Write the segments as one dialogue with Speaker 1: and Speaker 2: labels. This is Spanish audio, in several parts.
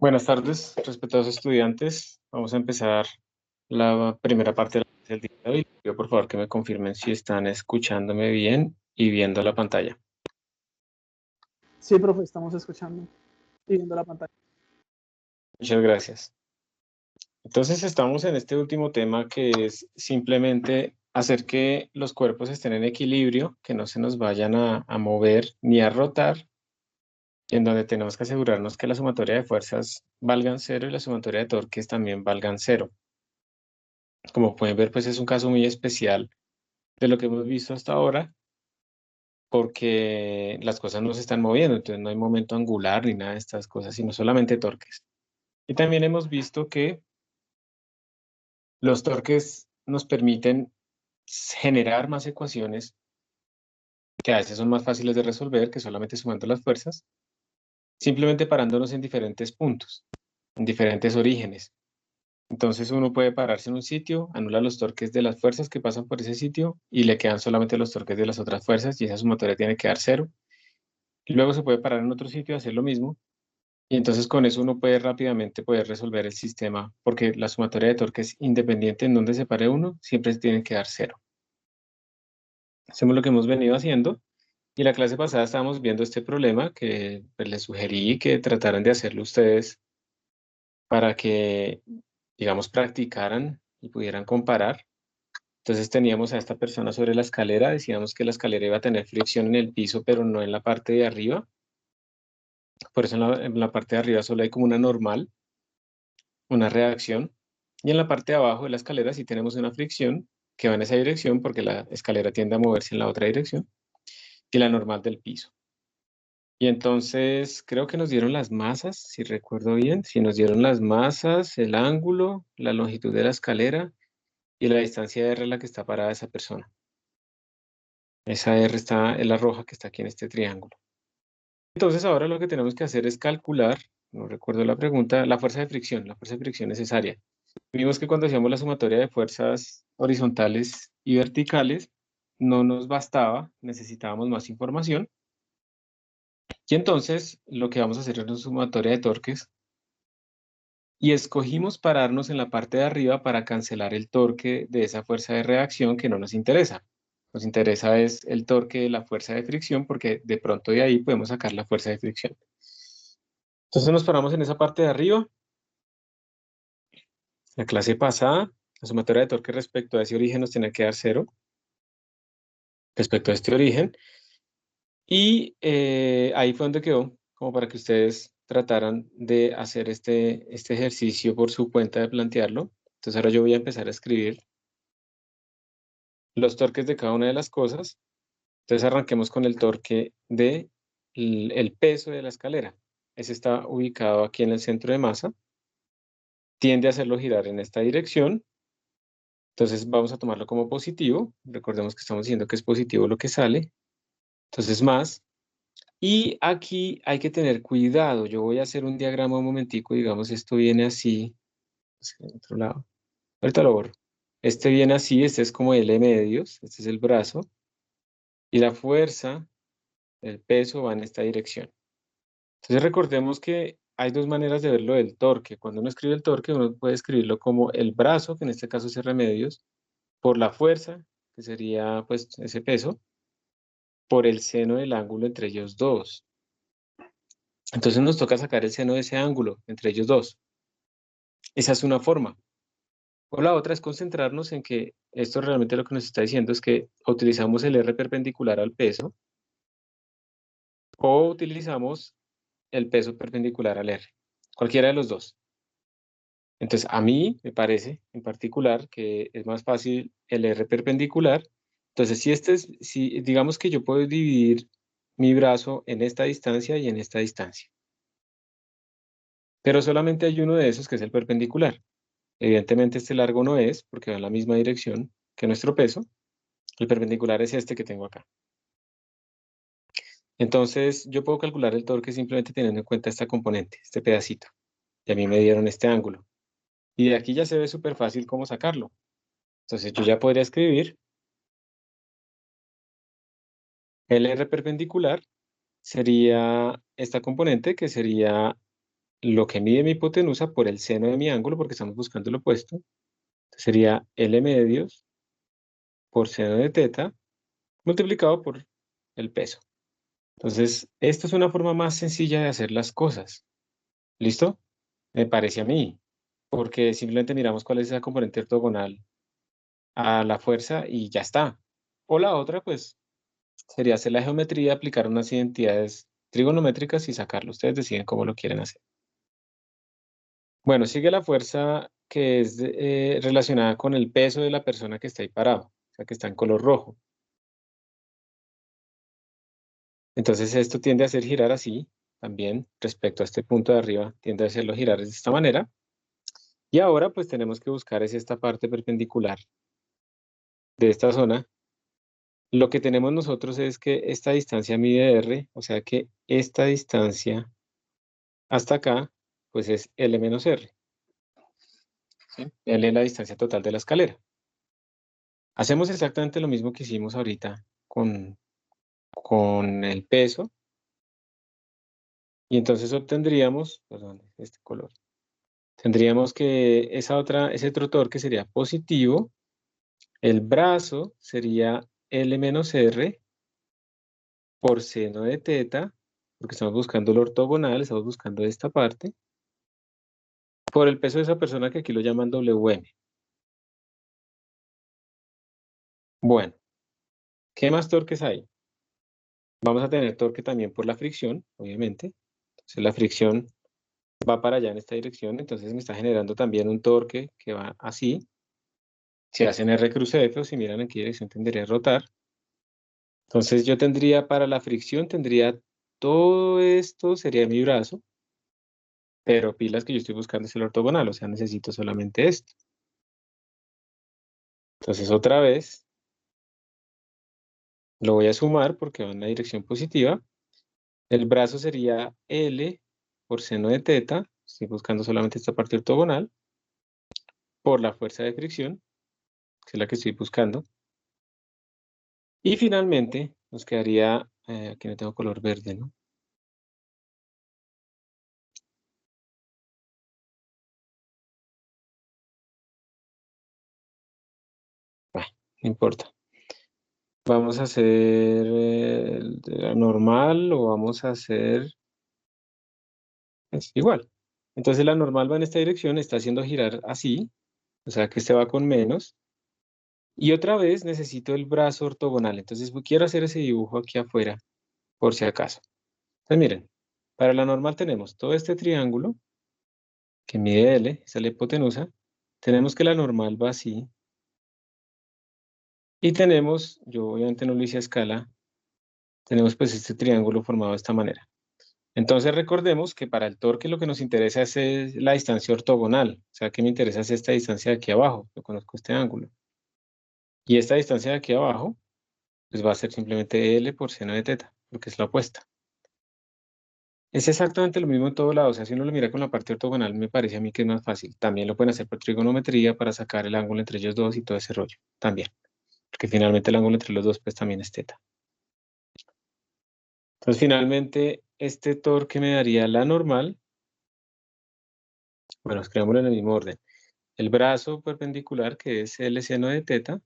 Speaker 1: Buenas tardes, respetados estudiantes. Vamos a empezar la primera parte de la clase del día de hoy. Pido por favor que me confirmen si están escuchándome bien y viendo la pantalla.
Speaker 2: Sí, profe, estamos escuchando y viendo la pantalla.
Speaker 1: Muchas gracias. Entonces estamos en este último tema que es simplemente hacer que los cuerpos estén en equilibrio, que no se nos vayan a mover ni a rotar, y en donde tenemos que asegurarnos que la sumatoria de fuerzas valgan cero y la sumatoria de torques también valgan cero. Como pueden ver, pues es un caso muy especial de lo que hemos visto hasta ahora, porque las cosas no se están moviendo, entonces no hay momento angular ni nada de estas cosas, sino solamente torques. Y también hemos visto que los torques nos permiten generar más ecuaciones que a veces son más fáciles de resolver que solamente sumando las fuerzas, simplemente parándonos en diferentes puntos, en diferentes orígenes. Entonces uno puede pararse en un sitio, anula los torques de las fuerzas que pasan por ese sitio y le quedan solamente los torques de las otras fuerzas y esa sumatoria tiene que dar cero. Y luego se puede parar en otro sitio y hacer lo mismo. Y entonces con eso uno puede rápidamente poder resolver el sistema, porque la sumatoria de torques independiente en donde se pare uno, siempre se tiene que dar cero. Hacemos lo que hemos venido haciendo. Y la clase pasada estábamos viendo este problema que pues, les sugerí que trataran de hacerlo ustedes para que, digamos, practicaran y pudieran comparar. Entonces teníamos a esta persona sobre la escalera, decíamos que la escalera iba a tener fricción en el piso, pero no en la parte de arriba. Por eso en la parte de arriba solo hay como una normal, una reacción. Y en la parte de abajo de la escalera sí tenemos una fricción que va en esa dirección porque la escalera tiende a moverse en la otra dirección y la normal del piso. Y entonces creo que nos dieron las masas, si recuerdo bien, si nos dieron las masas, el ángulo, la longitud de la escalera y la distancia R en la que está parada esa persona. Esa R es la roja que está aquí en este triángulo. Entonces ahora lo que tenemos que hacer es calcular, no recuerdo la pregunta, la fuerza de fricción, la fuerza de fricción necesaria. Vimos que cuando hacíamos la sumatoria de fuerzas horizontales y verticales, no nos bastaba, necesitábamos más información. Y entonces lo que vamos a hacer es una sumatoria de torques y escogimos pararnos en la parte de arriba para cancelar el torque de esa fuerza de reacción que no nos interesa. Nos interesa es el torque de la fuerza de fricción porque de pronto de ahí podemos sacar la fuerza de fricción. Entonces nos paramos en esa parte de arriba. La clase pasada, la sumatoria de torque respecto a ese origen nos tenía que dar cero respecto a este origen. Y ahí fue donde quedó, como para que ustedes trataran de hacer este ejercicio por su cuenta, de plantearlo. Entonces ahora yo voy a empezar a escribir los torques de cada una de las cosas. Entonces arranquemos con el torque de el peso de la escalera. Ese está ubicado aquí en el centro de masa. Tiende a hacerlo girar en esta dirección. Entonces vamos a tomarlo como positivo. Recordemos que estamos diciendo que es positivo lo que sale. Entonces más. Y aquí hay que tener cuidado. Yo voy a hacer un diagrama un momentico. Digamos, esto viene así. Hacia el otro lado. Ahorita lo borro. Este viene así. Este es como L medios. Este es el brazo. Y la fuerza, el peso va en esta dirección. Entonces recordemos que hay dos maneras de verlo del torque. Cuando uno escribe el torque, uno puede escribirlo como el brazo, que en este caso es R medios, por la fuerza, que sería pues ese peso, por el seno del ángulo entre ellos dos. Entonces nos toca sacar el seno de ese ángulo entre ellos dos. Esa es una forma. O la otra es concentrarnos en que esto realmente lo que nos está diciendo es que utilizamos el R perpendicular al peso o utilizamos el peso perpendicular al R. Cualquiera de los dos. Entonces, a mí me parece en particular que es más fácil el R perpendicular. Entonces, si digamos que yo puedo dividir mi brazo en esta distancia y en esta distancia, pero solamente hay uno de esos que es el perpendicular. Evidentemente este largo no es, porque va en la misma dirección que nuestro peso. El perpendicular es este que tengo acá. Entonces, yo puedo calcular el torque simplemente teniendo en cuenta esta componente, este pedacito. Y a mí me dieron este ángulo. Y de aquí ya se ve súper fácil cómo sacarlo. Entonces, yo ya podría escribir el R perpendicular sería esta componente que sería lo que mide mi hipotenusa por el seno de mi ángulo, porque estamos buscando el opuesto. Entonces sería L medios por seno de teta multiplicado por el peso. Entonces, esto es una forma más sencilla de hacer las cosas. ¿Listo? Me parece a mí, porque simplemente miramos cuál es esa componente ortogonal a la fuerza y ya está. O la otra, pues, sería hacer la geometría, aplicar unas identidades trigonométricas y sacarlo. Ustedes deciden cómo lo quieren hacer. Bueno, sigue la fuerza que es relacionada con el peso de la persona que está ahí parado, o sea, que está en color rojo. Entonces esto tiende a hacer girar así, también respecto a este punto de arriba, tiende a hacerlo girar de esta manera. Y ahora pues tenemos que buscar es esta parte perpendicular de esta zona. Lo que tenemos nosotros es que esta distancia mide R, o sea que esta distancia hasta acá, pues es L menos R. ¿Sí? L es la distancia total de la escalera. Hacemos exactamente lo mismo que hicimos ahorita con el peso. Y entonces obtendríamos, perdón, este color. Tendríamos que ese otro torque sería positivo. El brazo sería L menos R por seno de teta, porque estamos buscando el ortogonal, estamos buscando esta parte, por el peso de esa persona que aquí lo llaman WM. Bueno, ¿qué más torques hay? Vamos a tener torque también por la fricción, obviamente. Entonces la fricción va para allá en esta dirección, entonces me está generando también un torque que va así. Si hacen R cruz F o si miran en qué dirección tendría que rotar. Entonces yo tendría para la fricción, tendría todo esto, sería mi brazo, pero pilas que yo estoy buscando es el ortogonal, o sea, necesito solamente esto. Entonces otra vez lo voy a sumar porque va en la dirección positiva. El brazo sería L por seno de teta, estoy buscando solamente esta parte ortogonal, por la fuerza de fricción, que es la que estoy buscando. Y finalmente nos quedaría, aquí no tengo color verde, ¿no? Bueno, no importa. Vamos a hacer la normal o vamos a hacer es igual. Entonces la normal va en esta dirección, está haciendo girar así, o sea que este va con menos. Y otra vez necesito el brazo ortogonal, entonces quiero hacer ese dibujo aquí afuera, por si acaso. Entonces miren, para la normal tenemos todo este triángulo que mide L, esa es la hipotenusa. Tenemos que la normal va así. Y tenemos, yo obviamente no lo hice a escala, tenemos pues este triángulo formado de esta manera. Entonces recordemos que para el torque lo que nos interesa es la distancia ortogonal, o sea que me interesa es esta distancia de aquí abajo, yo conozco este ángulo. Y esta distancia de aquí abajo, pues va a ser simplemente L por seno de teta, porque es la opuesta. Es exactamente lo mismo en todo lado, o sea, si uno lo mira con la parte ortogonal, me parece a mí que es más fácil. También lo pueden hacer por trigonometría para sacar el ángulo entre ellos dos y todo ese rollo, también. Porque finalmente el ángulo entre los dos, pues también es teta. Entonces finalmente, este torque me daría la normal. Bueno, escribámoslo en el mismo orden. El brazo perpendicular, que es L seno de teta,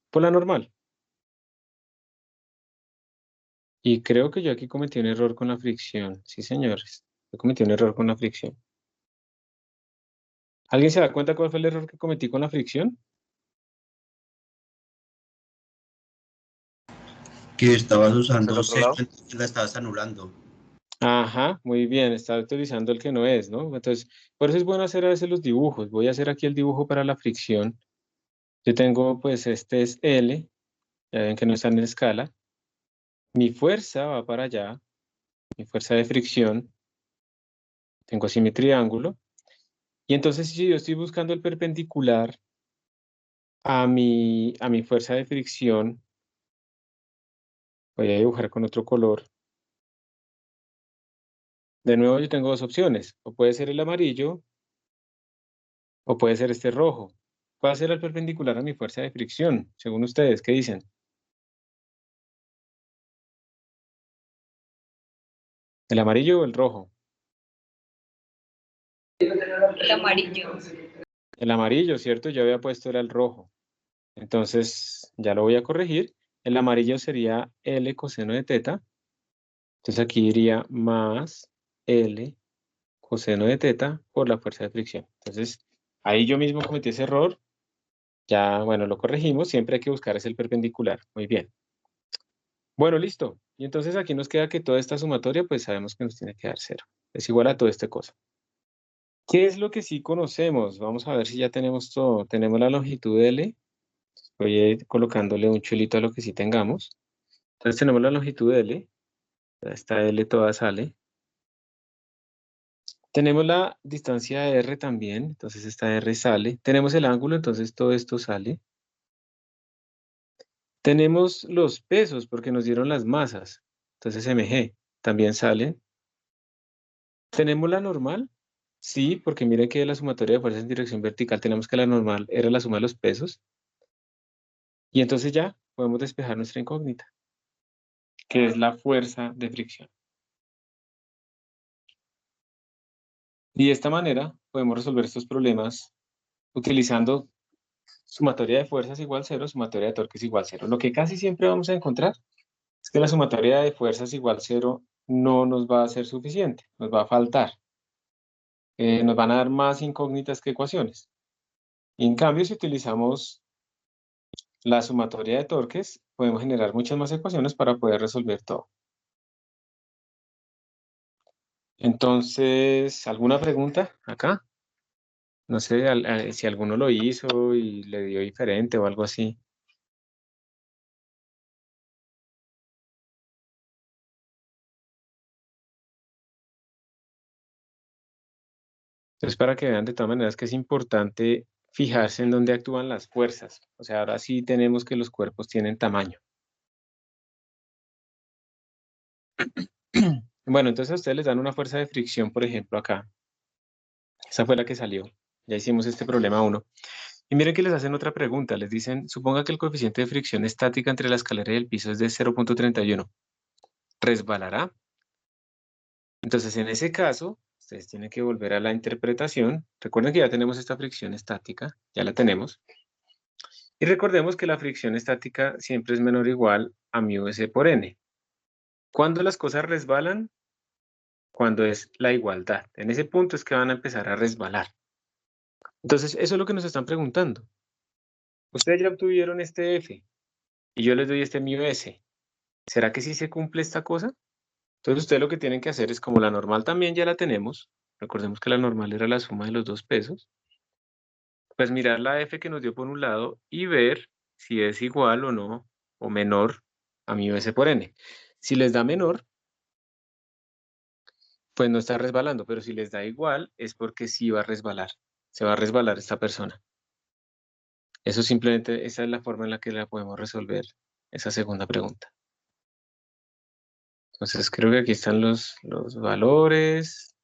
Speaker 1: por la normal. Y creo que yo aquí cometí un error con la fricción. Sí, señores. Yo cometí un error con la fricción. ¿Alguien se da cuenta cuál fue el error que cometí con la fricción?
Speaker 3: Que estabas
Speaker 4: ¿Hacia el
Speaker 3: usando
Speaker 4: otro
Speaker 3: seno,
Speaker 4: lado?
Speaker 3: entonces la estabas anulando.
Speaker 1: Ajá, muy bien. Estaba utilizando el que no es, ¿no? Entonces, por eso es bueno hacer a veces los dibujos. Voy a hacer aquí el dibujo para la fricción. Yo tengo, pues, este es L. Ya ven que no está en escala. Mi fuerza va para allá. Mi fuerza de fricción. Tengo así mi triángulo. Y entonces, si yo estoy buscando el perpendicular a mi fuerza de fricción, voy a dibujar con otro color. De nuevo, yo tengo dos opciones. O puede ser el amarillo o puede ser este rojo. ¿Cuál será el perpendicular a mi fuerza de fricción? Según ustedes, ¿qué dicen? ¿El amarillo o el rojo?
Speaker 4: El amarillo.
Speaker 1: El amarillo, ¿cierto? Yo había puesto era el rojo. Entonces, ya lo voy a corregir. El amarillo sería L coseno de teta. Entonces aquí iría más L coseno de teta por la fuerza de fricción. Entonces, ahí yo mismo cometí ese error. Ya, bueno, lo corregimos. Siempre hay que buscar es el perpendicular. Muy bien. Bueno, listo. Y entonces aquí nos queda que toda esta sumatoria, pues sabemos que nos tiene que dar 0. Es igual a toda esta cosa. ¿Qué es lo que sí conocemos? Vamos a ver si ya tenemos todo. Tenemos la longitud de L. Voy colocándole un chulito a lo que sí tengamos. Entonces tenemos la longitud de L. Esta L toda sale. Tenemos la distancia de R también. Entonces esta R sale. Tenemos el ángulo, entonces todo esto sale. Tenemos los pesos porque nos dieron las masas. Entonces mg también sale. ¿Tenemos la normal? Sí, porque miren que la sumatoria de fuerzas en dirección vertical tenemos que la normal era la suma de los pesos. Y entonces ya podemos despejar nuestra incógnita, que es la fuerza de fricción. Y de esta manera podemos resolver estos problemas utilizando sumatoria de fuerzas igual 0, sumatoria de torques igual 0. Lo que casi siempre vamos a encontrar es que la sumatoria de fuerzas igual 0 no nos va a ser suficiente, nos va a faltar. Nos van a dar más incógnitas que ecuaciones. Y en cambio, si utilizamos la sumatoria de torques, podemos generar muchas más ecuaciones para poder resolver todo. Entonces, ¿alguna pregunta acá? No sé si alguno lo hizo y le dio diferente o algo así. Entonces, para que vean de todas maneras que es importante fijarse en dónde actúan las fuerzas. O sea, ahora sí tenemos que los cuerpos tienen tamaño. Bueno, entonces a ustedes les dan una fuerza de fricción, por ejemplo, acá. Esa fue la que salió. Ya hicimos este problema 1. Y miren que les hacen otra pregunta. Les dicen, suponga que el coeficiente de fricción estática entre la escalera y el piso es de 0.31. ¿Resbalará? Entonces, en ese caso, ustedes tienen que volver a la interpretación. Recuerden que ya tenemos esta fricción estática. Ya la tenemos. Y recordemos que la fricción estática siempre es menor o igual a μs por n. ¿Cuándo las cosas resbalan? Cuando es la igualdad. En ese punto es que van a empezar a resbalar. Entonces, eso es lo que nos están preguntando. Ustedes ya obtuvieron este f y yo les doy este μs. ¿Será que sí se cumple esta cosa? Entonces, ustedes lo que tienen que hacer es, como la normal también ya la tenemos, recordemos que la normal era la suma de los dos pesos, pues mirar la f que nos dio por un lado y ver si es igual o no, o menor a μs por n. Si les da menor, pues no está resbalando, pero si les da igual, es porque sí va a resbalar. Se va a resbalar esta persona. Eso simplemente, esa es la forma en la que la podemos resolver, esa segunda pregunta. Entonces creo que aquí están los valores.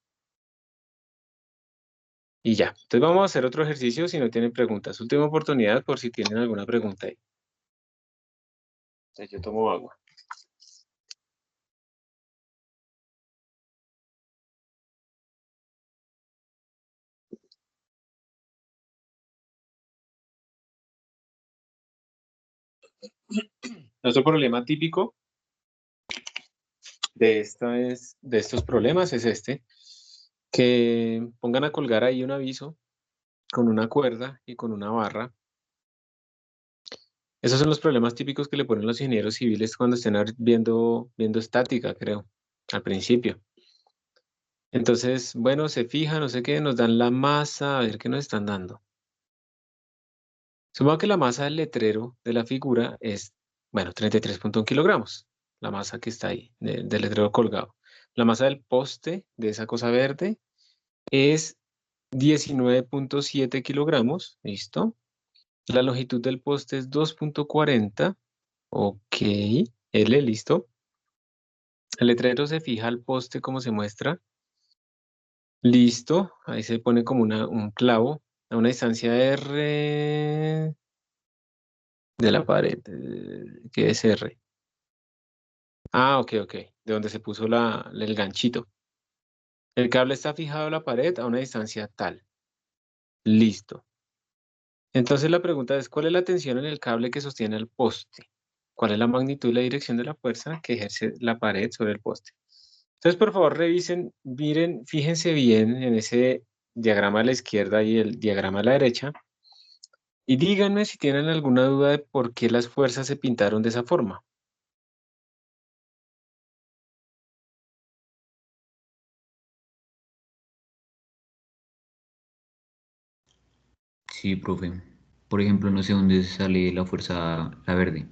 Speaker 1: Y ya. Entonces vamos a hacer otro ejercicio si no tienen preguntas. Última oportunidad por si tienen alguna pregunta ahí. Entonces yo tomo agua. Nuestro problema típico de estos problemas es este, que pongan a colgar ahí un aviso con una cuerda y con una barra. Esos son los problemas típicos que le ponen los ingenieros civiles cuando estén viendo estática, creo, al principio. Entonces, bueno, se fijan, no sé qué, nos dan la masa, a ver qué nos están dando. Supongo que la masa del letrero de la figura es, bueno, 33.1 kilogramos, la masa que está ahí, del letrero colgado. La masa del poste, de esa cosa verde, es 19.7 kilogramos, ¿listo? La longitud del poste es 2.40, ok, L, listo. El letrero se fija al poste como se muestra, listo, ahí se pone como un clavo a una distancia R de la pared, ¿qué es R? Ah, ok, ok, de donde se puso el ganchito. El cable está fijado a la pared a una distancia tal. Listo. Entonces la pregunta es, ¿cuál es la tensión en el cable que sostiene al poste? ¿Cuál es la magnitud y la dirección de la fuerza que ejerce la pared sobre el poste? Entonces, por favor, revisen, miren, fíjense bien en ese diagrama a la izquierda y el diagrama a la derecha y díganme si tienen alguna duda de por qué las fuerzas se pintaron de esa forma.
Speaker 4: Sí, profe. Por ejemplo, no sé dónde sale la fuerza, la verde.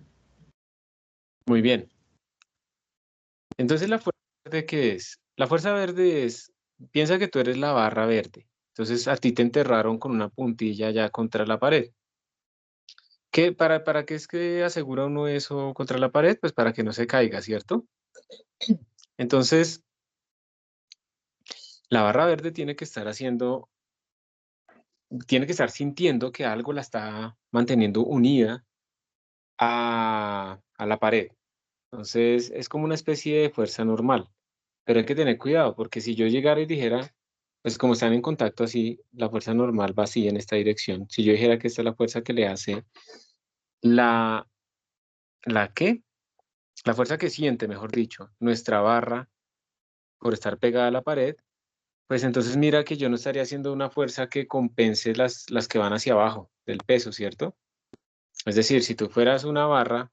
Speaker 1: Muy bien. Entonces, ¿la fuerza verde qué es? La fuerza verde es, piensa que tú eres la barra verde. Entonces, a ti te enterraron con una puntilla ya contra la pared. ¿Para qué es que asegura uno eso contra la pared? Pues para que no se caiga, ¿cierto? Entonces, la barra verde tiene que estar sintiendo que algo la está manteniendo unida a la pared. Entonces, es como una especie de fuerza normal. Pero hay que tener cuidado, porque si yo llegara y dijera, pues como están en contacto así, la fuerza normal va así en esta dirección. Si yo dijera que esta es la fuerza que le hace la, ¿la qué? La fuerza que siente, mejor dicho, nuestra barra por estar pegada a la pared, pues entonces mira que yo no estaría haciendo una fuerza que compense las que van hacia abajo del peso, ¿cierto? Es decir, si tú fueras una barra,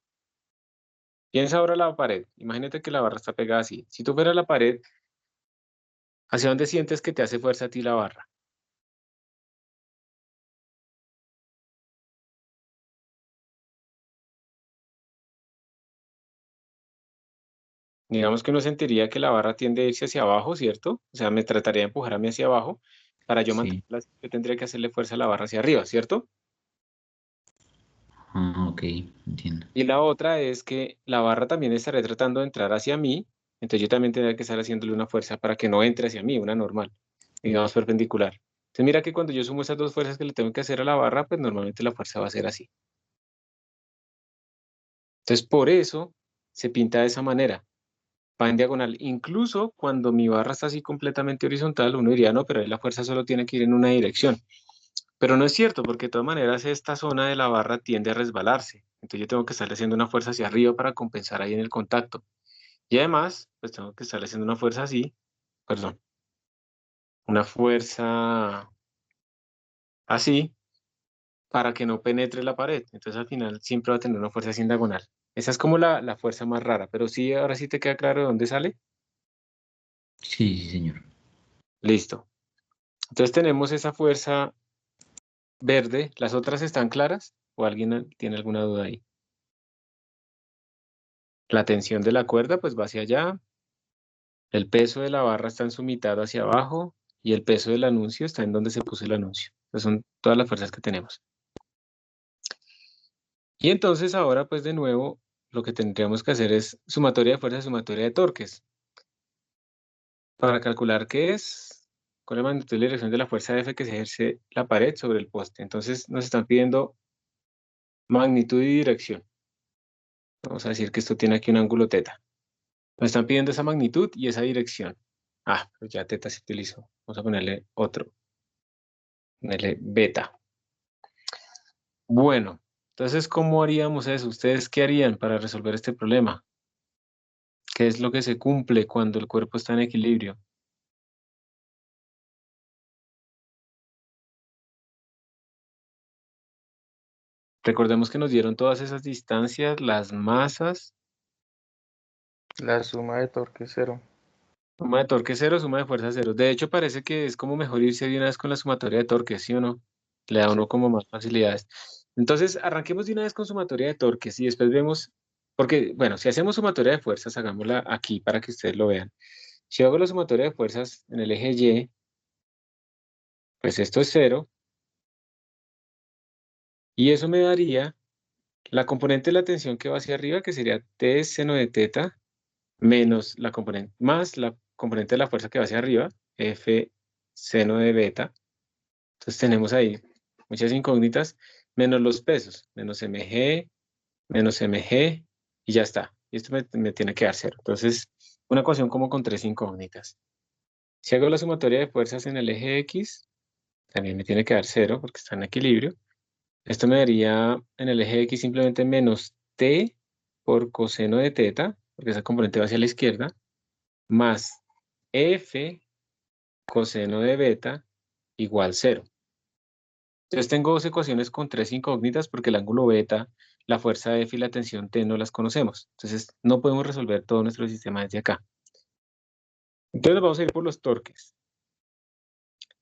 Speaker 1: piensa ahora la pared, imagínate que la barra está pegada así. Si tú fueras la pared, ¿hacia dónde sientes que te hace fuerza a ti la barra? Digamos que uno sentiría que la barra tiende a irse hacia abajo, ¿cierto? O sea, me trataría de empujar a mí hacia abajo. Para yo
Speaker 4: Sí.
Speaker 1: mantenerla, yo tendría que hacerle fuerza a la barra hacia arriba, ¿cierto?
Speaker 4: Ah, ok, entiendo.
Speaker 1: Y la otra es que la barra también estaría tratando de entrar hacia mí, entonces yo también tendría que estar haciéndole una fuerza para que no entre hacia mí, una normal, digamos perpendicular. Entonces mira que cuando yo sumo esas dos fuerzas que le tengo que hacer a la barra, pues normalmente la fuerza va a ser así. Entonces por eso se pinta de esa manera, va en diagonal. Incluso cuando mi barra está así completamente horizontal, uno diría, no, pero ahí la fuerza solo tiene que ir en una dirección. Pero no es cierto, porque de todas maneras esta zona de la barra tiende a resbalarse. Entonces yo tengo que estar haciendo una fuerza hacia arriba para compensar ahí en el contacto. Y además, pues tengo que estar haciendo una fuerza así, perdón, una fuerza así para que no penetre la pared. Entonces al final siempre va a tener una fuerza así en diagonal. Esa es como la fuerza más rara, pero sí, ahora sí te queda claro de dónde sale.
Speaker 4: Sí, sí, señor.
Speaker 1: Listo. Entonces tenemos esa fuerza verde. ¿Las otras están claras? ¿O alguien tiene alguna duda ahí? La tensión de la cuerda pues va hacia allá. El peso de la barra está en su mitad hacia abajo y el peso del anuncio está en donde se puso el anuncio. Esas son todas las fuerzas que tenemos. Y entonces ahora, pues de nuevo, lo que tendríamos que hacer es sumatoria de fuerzas, sumatoria de torques. Para calcular qué es, con la magnitud y la dirección de la fuerza F que se ejerce la pared sobre el poste. Entonces nos están pidiendo magnitud y dirección. Vamos a decir que esto tiene aquí un ángulo teta. Nos están pidiendo esa magnitud y esa dirección. Ah, pues ya teta se utilizó. Vamos a ponerle otro. Ponerle beta. Bueno, entonces, ¿cómo haríamos eso? ¿Ustedes qué harían para resolver este problema? ¿Qué es lo que se cumple cuando el cuerpo está en equilibrio? Recordemos que nos dieron todas esas distancias, las masas,
Speaker 5: La suma de torque cero.
Speaker 1: suma de torque cero, suma de fuerza cero. De hecho, parece que es como mejor irse de una vez con la sumatoria de torques, ¿sí o no? Le da a
Speaker 5: Sí.
Speaker 1: uno como más facilidades. Entonces, arranquemos de una vez con sumatoria de torques y después vemos, porque, bueno, si hacemos sumatoria de fuerzas, hagámosla aquí para que ustedes lo vean. Si hago la sumatoria de fuerzas en el eje Y, pues esto es cero, y eso me daría la componente de la tensión que va hacia arriba, que sería T seno de teta, menos la componente, más la componente de la fuerza que va hacia arriba, F seno de beta. Entonces tenemos ahí muchas incógnitas, menos los pesos, menos mg, y ya está. Y esto me tiene que dar cero. Entonces, una ecuación como con tres incógnitas. Si hago la sumatoria de fuerzas en el eje X, también me tiene que dar 0 porque está en equilibrio. Esto me daría en el eje X simplemente menos t por coseno de teta, porque esa componente va hacia la izquierda, más f coseno de beta igual 0. Entonces tengo dos ecuaciones con tres incógnitas porque el ángulo beta, la fuerza F y la tensión T no las conocemos. Entonces no podemos resolver todo nuestro sistema desde acá. Entonces nos vamos a ir por los torques.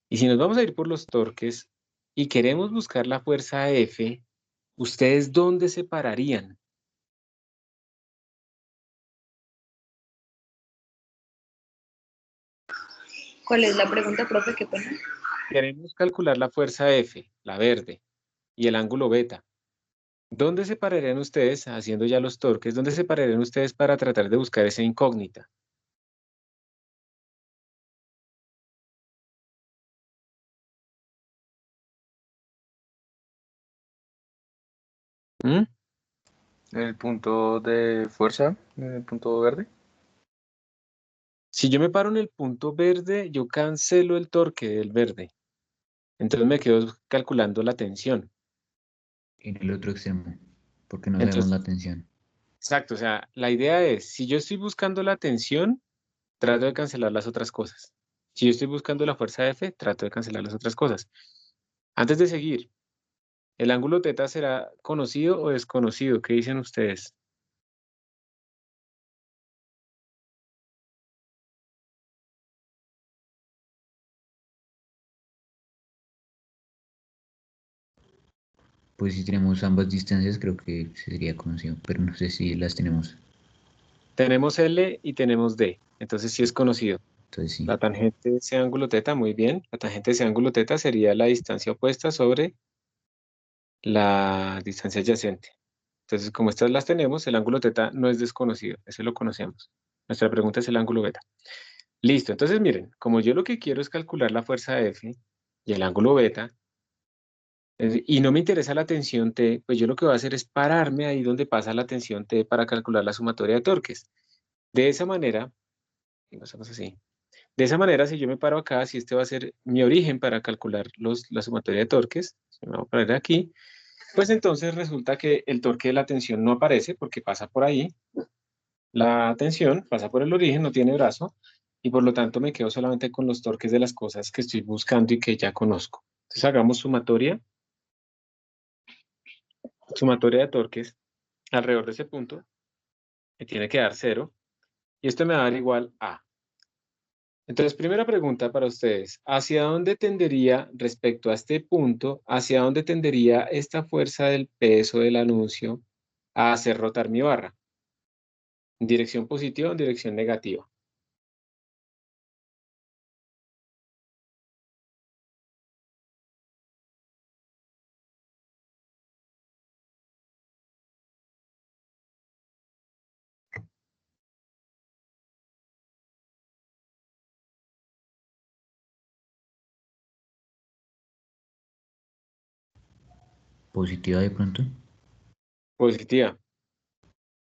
Speaker 1: Y si nos vamos a ir por los torques y queremos buscar la fuerza F, ¿ustedes dónde se pararían?
Speaker 6: ¿Cuál es la pregunta, profe? ¿Qué pena?
Speaker 1: Queremos calcular la fuerza F, la verde, y el ángulo beta. ¿Dónde se pararían ustedes, haciendo ya los torques, dónde se pararían ustedes para tratar de buscar esa incógnita? ¿Mm?
Speaker 5: El punto de fuerza, el punto verde.
Speaker 1: Si yo me paro en el punto verde, yo cancelo el torque del verde. Entonces me quedo calculando la tensión.
Speaker 4: En el otro extremo, porque no sabemos
Speaker 1: Entonces,
Speaker 4: la tensión.
Speaker 1: exacto, o sea, la idea es, si yo estoy buscando la tensión, trato de cancelar las otras cosas. Si yo estoy buscando la fuerza F, trato de cancelar las otras cosas. Antes de seguir, ¿el ángulo teta será conocido o desconocido? ¿Qué dicen ustedes?
Speaker 4: Pues si tenemos ambas distancias, creo que sería conocido, pero no sé si las tenemos.
Speaker 1: Tenemos L y tenemos D, entonces sí es conocido.
Speaker 4: Entonces sí.
Speaker 1: La tangente de ese ángulo teta, muy bien. La tangente de ese ángulo teta sería la distancia opuesta sobre la distancia adyacente. Entonces, como estas las tenemos, el ángulo teta no es desconocido, ese lo conocemos. Nuestra pregunta es el ángulo beta. Listo, entonces miren, como yo lo que quiero es calcular la fuerza F y el ángulo beta, y no me interesa la tensión T, pues yo lo que voy a hacer es pararme ahí donde pasa la tensión T para calcular la sumatoria de torques. De esa manera, y lo hacemos así. De esa manera, si yo me paro acá, si este va a ser mi origen para calcular la sumatoria de torques, si me voy a poner aquí, pues entonces resulta que el torque de la tensión no aparece porque pasa por ahí. La tensión pasa por el origen, no tiene brazo, y por lo tanto me quedo solamente con los torques de las cosas que estoy buscando y que ya conozco. Entonces hagamos sumatoria de torques alrededor de ese punto, que tiene que dar 0, y esto me va a dar igual a. Entonces, primera pregunta para ustedes, ¿hacia dónde tendería respecto a este punto, hacia dónde tendería esta fuerza del peso del anuncio a hacer rotar mi barra? ¿En dirección positiva o en dirección negativa?
Speaker 4: Positiva de pronto.
Speaker 1: Positiva.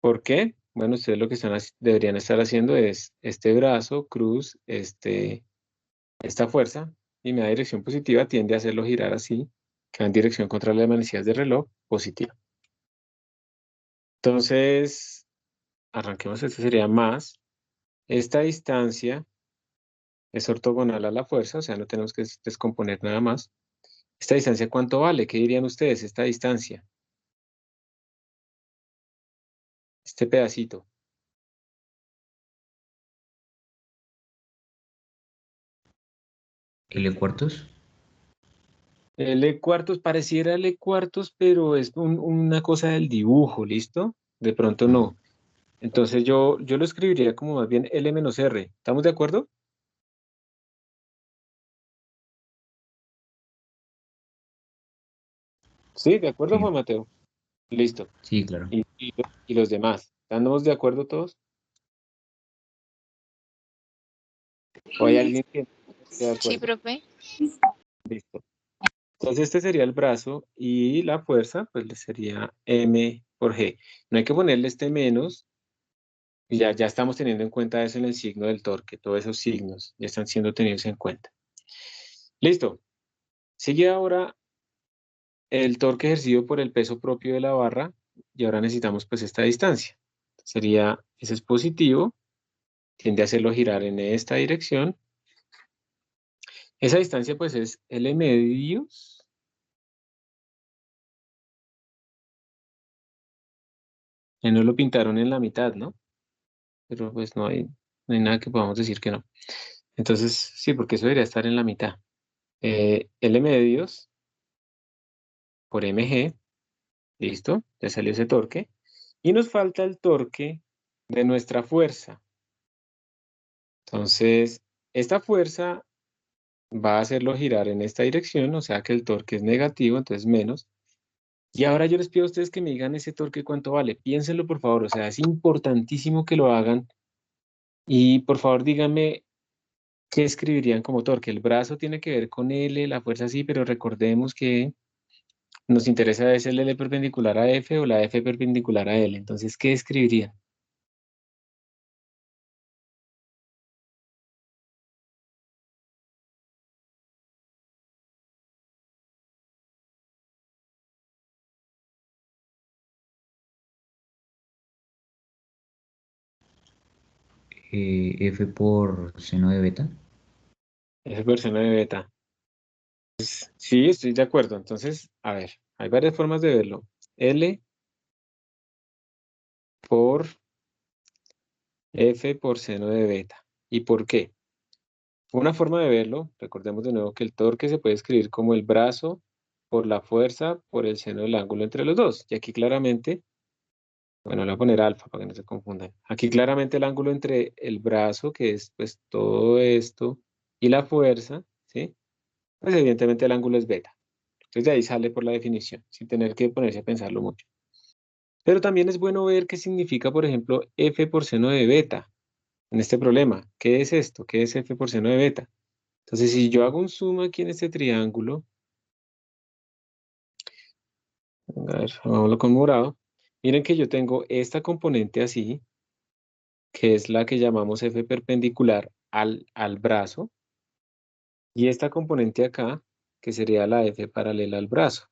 Speaker 1: ¿Por qué? Bueno, ustedes lo que deberían estar haciendo es este brazo, cruz, esta fuerza, y me da dirección positiva, tiende a hacerlo girar así, que va en dirección contra las manecillas del reloj, positiva. Entonces, arranquemos, esto sería más. Esta distancia es ortogonal a la fuerza, o sea, no tenemos que descomponer nada más. ¿Esta distancia cuánto vale? ¿Qué dirían ustedes? Esta distancia, este pedacito.
Speaker 4: L cuartos.
Speaker 1: L cuartos, pareciera L cuartos, pero es una cosa del dibujo, ¿listo? De pronto no. Entonces yo lo escribiría como más bien L menos R. ¿Estamos de acuerdo? Sí, de acuerdo,
Speaker 4: Sí,
Speaker 1: Juan Mateo. Listo.
Speaker 4: sí, claro.
Speaker 1: Y los demás. ¿Estamos de acuerdo todos? ¿O hay alguien que no esté de
Speaker 7: Sí,
Speaker 1: acuerdo?
Speaker 7: profe.
Speaker 1: Listo. Entonces este sería el brazo y la fuerza, pues le sería M por G. No hay que ponerle este menos Y ya estamos teniendo en cuenta eso en el signo del torque, todos esos signos ya están siendo tenidos en cuenta. Listo. Sigue ahora el torque ejercido por el peso propio de la barra y ahora necesitamos pues esta distancia. Sería, ese es positivo, tiende a hacerlo girar en esta dirección. Esa distancia pues es L medios no lo pintaron en la mitad, ¿no? Pero pues no hay nada que podamos decir que no. Entonces, sí, porque eso debería estar en la mitad. L medios por mg, listo, ya salió ese torque. Y nos falta el torque de nuestra fuerza. Entonces, esta fuerza va a hacerlo girar en esta dirección, o sea que el torque es negativo, entonces menos. Y ahora yo les pido a ustedes que me digan ese torque cuánto vale. Piénsenlo, por favor, o sea, es importantísimo que lo hagan. Y por favor, díganme qué escribirían como torque. El brazo tiene que ver con L, la fuerza sí, pero recordemos que nos interesa es el L perpendicular a F o la F perpendicular a L. Entonces, ¿qué escribirían?
Speaker 4: F por seno de beta.
Speaker 1: F por seno de beta. Sí, estoy de acuerdo. Entonces, a ver, hay varias formas de verlo. L por F por seno de beta. ¿Y por qué? Una forma de verlo, recordemos de nuevo que el torque se puede escribir como el brazo por la fuerza por el seno del ángulo entre los dos. Y aquí claramente, bueno, le voy a poner alfa para que no se confundan. Aquí claramente el ángulo entre el brazo, que es pues todo esto, y la fuerza, ¿sí? Pues evidentemente el ángulo es beta. Entonces de ahí sale por la definición, sin tener que ponerse a pensarlo mucho. Pero también es bueno ver qué significa, por ejemplo, F por seno de beta en este problema. ¿Qué es esto? ¿Qué es F por seno de beta? Entonces, si yo hago un zoom aquí en este triángulo, a ver, hagámoslo con morado, miren que yo tengo esta componente así, que es la que llamamos F perpendicular al brazo, y esta componente acá, que sería la F paralela al brazo.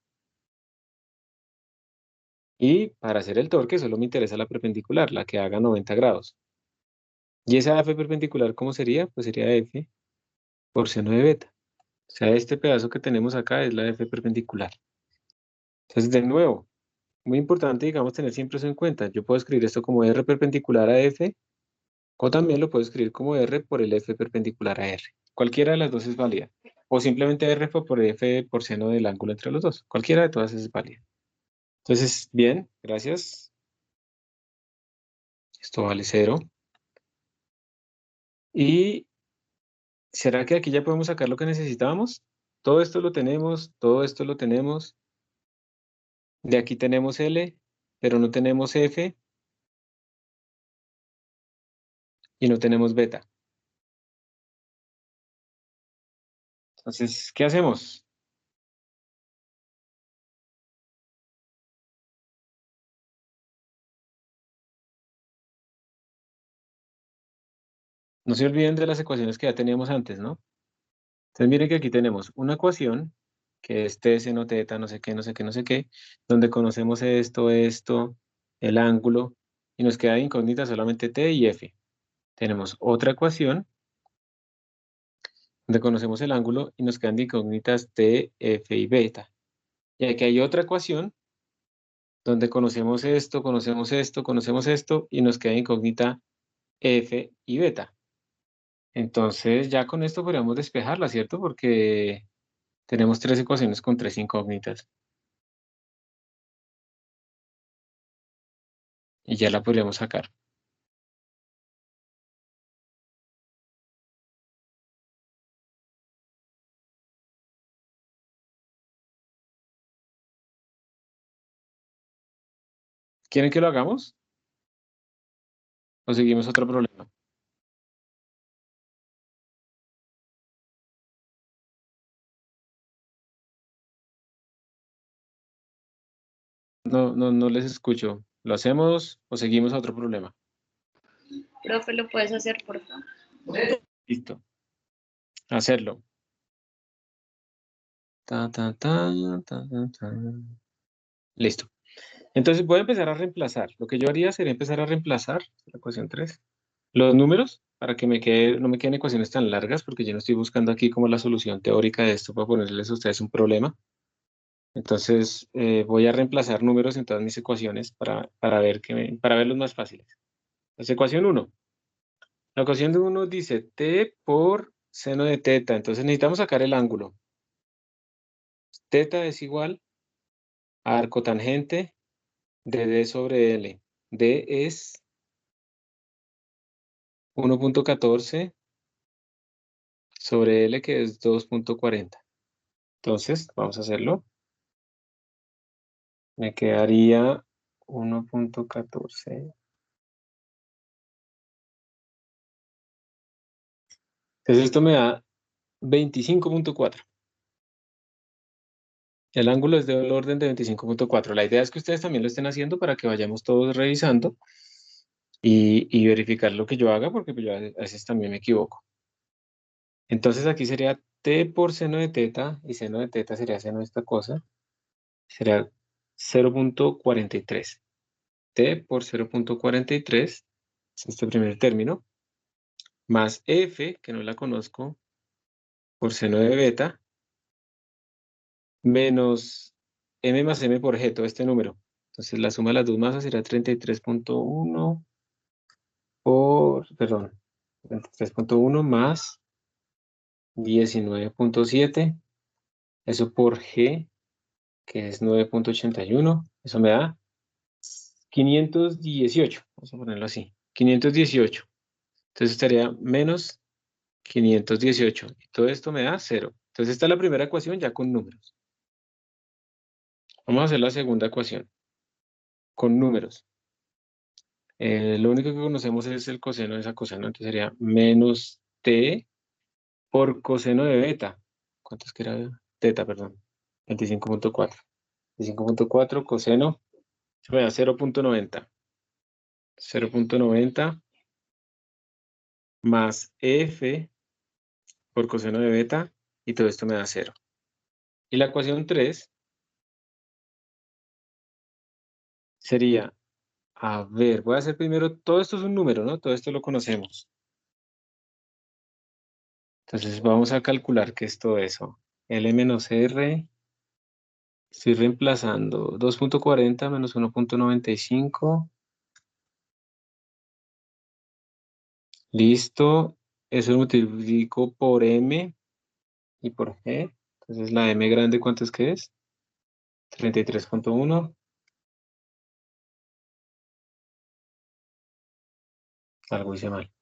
Speaker 1: Y para hacer el torque solo me interesa la perpendicular, la que haga 90 grados. ¿Y esa F perpendicular cómo sería? Pues sería F por seno de beta. O sea, este pedazo que tenemos acá es la F perpendicular. Entonces, de nuevo, muy importante, digamos, tener siempre eso en cuenta. Yo puedo escribir esto como R perpendicular a F, o también lo puedo escribir como R por el F perpendicular a R. Cualquiera de las dos es válida. O simplemente R por F por seno del ángulo entre los dos. Cualquiera de todas es válida. Entonces, bien, gracias. Esto vale 0. ¿Y será que aquí ya podemos sacar lo que necesitábamos? Todo esto lo tenemos, todo esto lo tenemos. De aquí tenemos L, pero no tenemos F y no tenemos beta. Entonces, ¿qué hacemos? No se olviden de las ecuaciones que ya teníamos antes, ¿no? Entonces miren que aquí tenemos una ecuación que es T seno teta, no sé qué, no sé qué, no sé qué, donde conocemos esto, el ángulo, y nos queda de incógnita solamente T y F. Tenemos otra ecuación donde conocemos el ángulo y nos quedan de incógnitas T, F y beta. Y aquí hay otra ecuación donde conocemos esto, y nos queda de incógnita F y beta. Entonces ya con esto podríamos despejarla, ¿cierto? Porque tenemos tres ecuaciones con tres incógnitas. Y ya la podríamos sacar. ¿Quieren que lo hagamos? ¿O seguimos otro problema? No les escucho. ¿Lo hacemos o seguimos a otro problema?
Speaker 6: Profe, ¿lo puedes hacer, por favor?
Speaker 1: Listo. Hacerlo. Ta, ta, ta, ta, ta, ta. Listo. Entonces voy a empezar a reemplazar. Lo que yo haría sería empezar a reemplazar la ecuación 3. Los números, para que no me queden ecuaciones tan largas, porque yo no estoy buscando aquí como la solución teórica de esto para ponerles a ustedes un problema. Entonces voy a reemplazar números en todas mis ecuaciones para verlos más fáciles. Entonces, ecuación 1. La ecuación de 1 dice t por seno de teta. Entonces necesitamos sacar el ángulo. Teta es igual a arco tangente de D sobre L. D es 1.14 sobre L, que es 2.40. Entonces, vamos a hacerlo. Me quedaría 1.14. Entonces, esto me da 25.4. El ángulo es del orden de 25.4. La idea es que ustedes también lo estén haciendo para que vayamos todos revisando y verificar lo que yo haga, porque pues, yo a veces también me equivoco. Entonces, aquí sería t por seno de teta, y seno de teta sería seno de esta cosa, será 0.43. T por 0.43, este primer término, más F, que no la conozco, por seno de beta, menos M más M por G, todo este número. Entonces la suma de las dos masas será 33.1 perdón, 33.1 más 19.7, eso por G, que es 9.81, eso me da 518, vamos a ponerlo así, 518. Entonces estaría menos 518. Y todo esto me da 0. Entonces esta es la primera ecuación ya con números. Vamos a hacer la segunda ecuación con números. Lo único que conocemos es el coseno de esa coseno. Entonces sería menos t por coseno de beta. ¿Cuánto es que era? Teta, perdón. 25.4. 25.4 coseno. Se me da 0.90. 0.90 más f por coseno de beta. Y todo esto me da 0. Y la ecuación 3 sería, a ver, voy a hacer primero, todo esto es un número, ¿no? Todo esto lo conocemos. Entonces vamos a calcular que es todo eso. L menos R, estoy reemplazando 2.40 menos 1.95. Listo. Eso lo multiplico por M y por G. Entonces la M grande, ¿cuánto es que es? 33.1. Algo hice mal.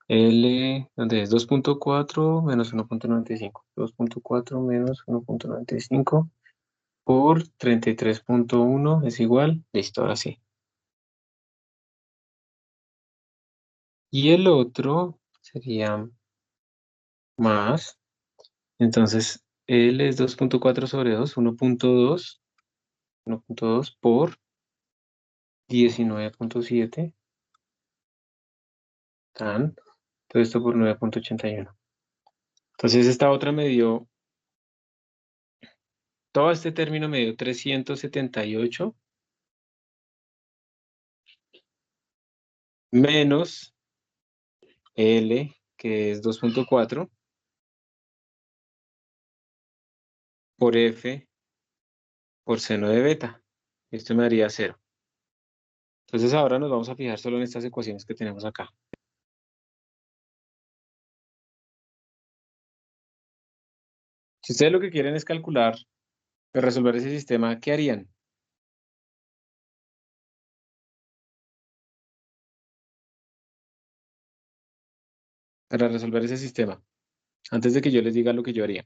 Speaker 1: L, ¿dónde es? 2.4 menos 1.95. 2.4 menos 1.95 por 33.1 es igual. Listo, ahora sí. Y el otro sería más. Entonces, L es 2.4 sobre 2, 1.2. 1.2 por 19.7. Tan. Todo esto por 9.81. Entonces, esta otra me dio, todo este término me dio 378 menos L, que es 2.4, por F por seno de beta. Esto me daría 0. Entonces, ahora nos vamos a fijar solo en estas ecuaciones que tenemos acá. Si ustedes lo que quieren es calcular, resolver ese sistema, ¿qué harían? Para resolver ese sistema, antes de que yo les diga lo que yo haría.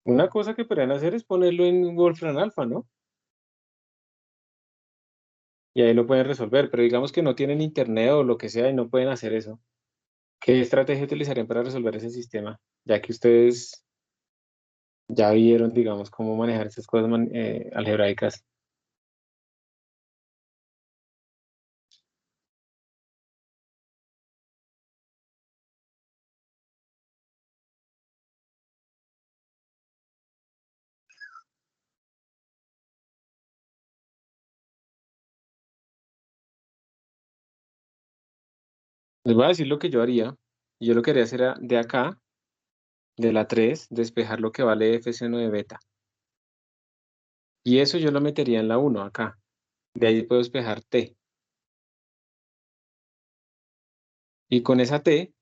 Speaker 1: Una cosa que podrían hacer es ponerlo en Wolfram Alpha, ¿no? Y ahí lo pueden resolver, pero digamos que no tienen internet o lo que sea y no pueden hacer eso. ¿Qué estrategia utilizarían para resolver ese sistema? Ya que ustedes ya vieron, digamos, cómo manejar esas cosas algebraicas. Les voy a decir lo que yo haría. Yo lo que haría sería de acá, de la 3, despejar lo que vale f seno de beta. Y eso yo lo metería en la 1 acá. De ahí puedo despejar t. Y con esa t,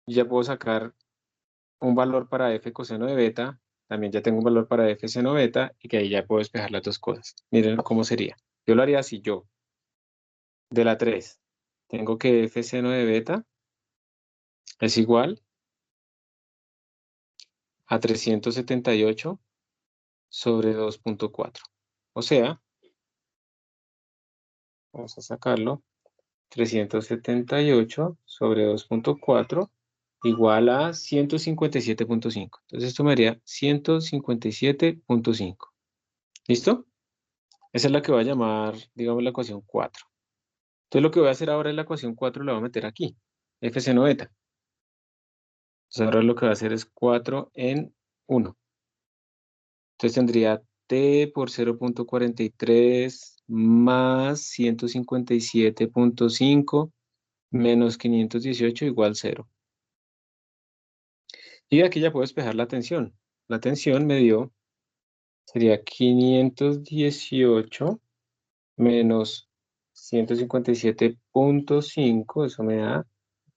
Speaker 1: ya puedo sacar un valor para f coseno de beta. También ya tengo un valor para f seno beta y que ahí ya puedo despejar las dos cosas. Miren cómo sería. Yo lo haría así yo. De la 3, tengo que f seno de beta es igual a 378 sobre 2.4. O sea, vamos a sacarlo. 378 sobre 2.4 igual a 157.5. Entonces esto me daría 157.5. ¿Listo? Esa es la que voy a llamar, digamos, la ecuación 4. Entonces lo que voy a hacer ahora es la ecuación 4 la voy a meter aquí. F seno beta. Entonces ahora lo que voy a hacer es 4 en 1. Entonces tendría t por 0.43 más 157.5 menos 518 igual 0. Y de aquí ya puedo despejar la tensión. La tensión me dio, sería 518 menos 157.5, eso me da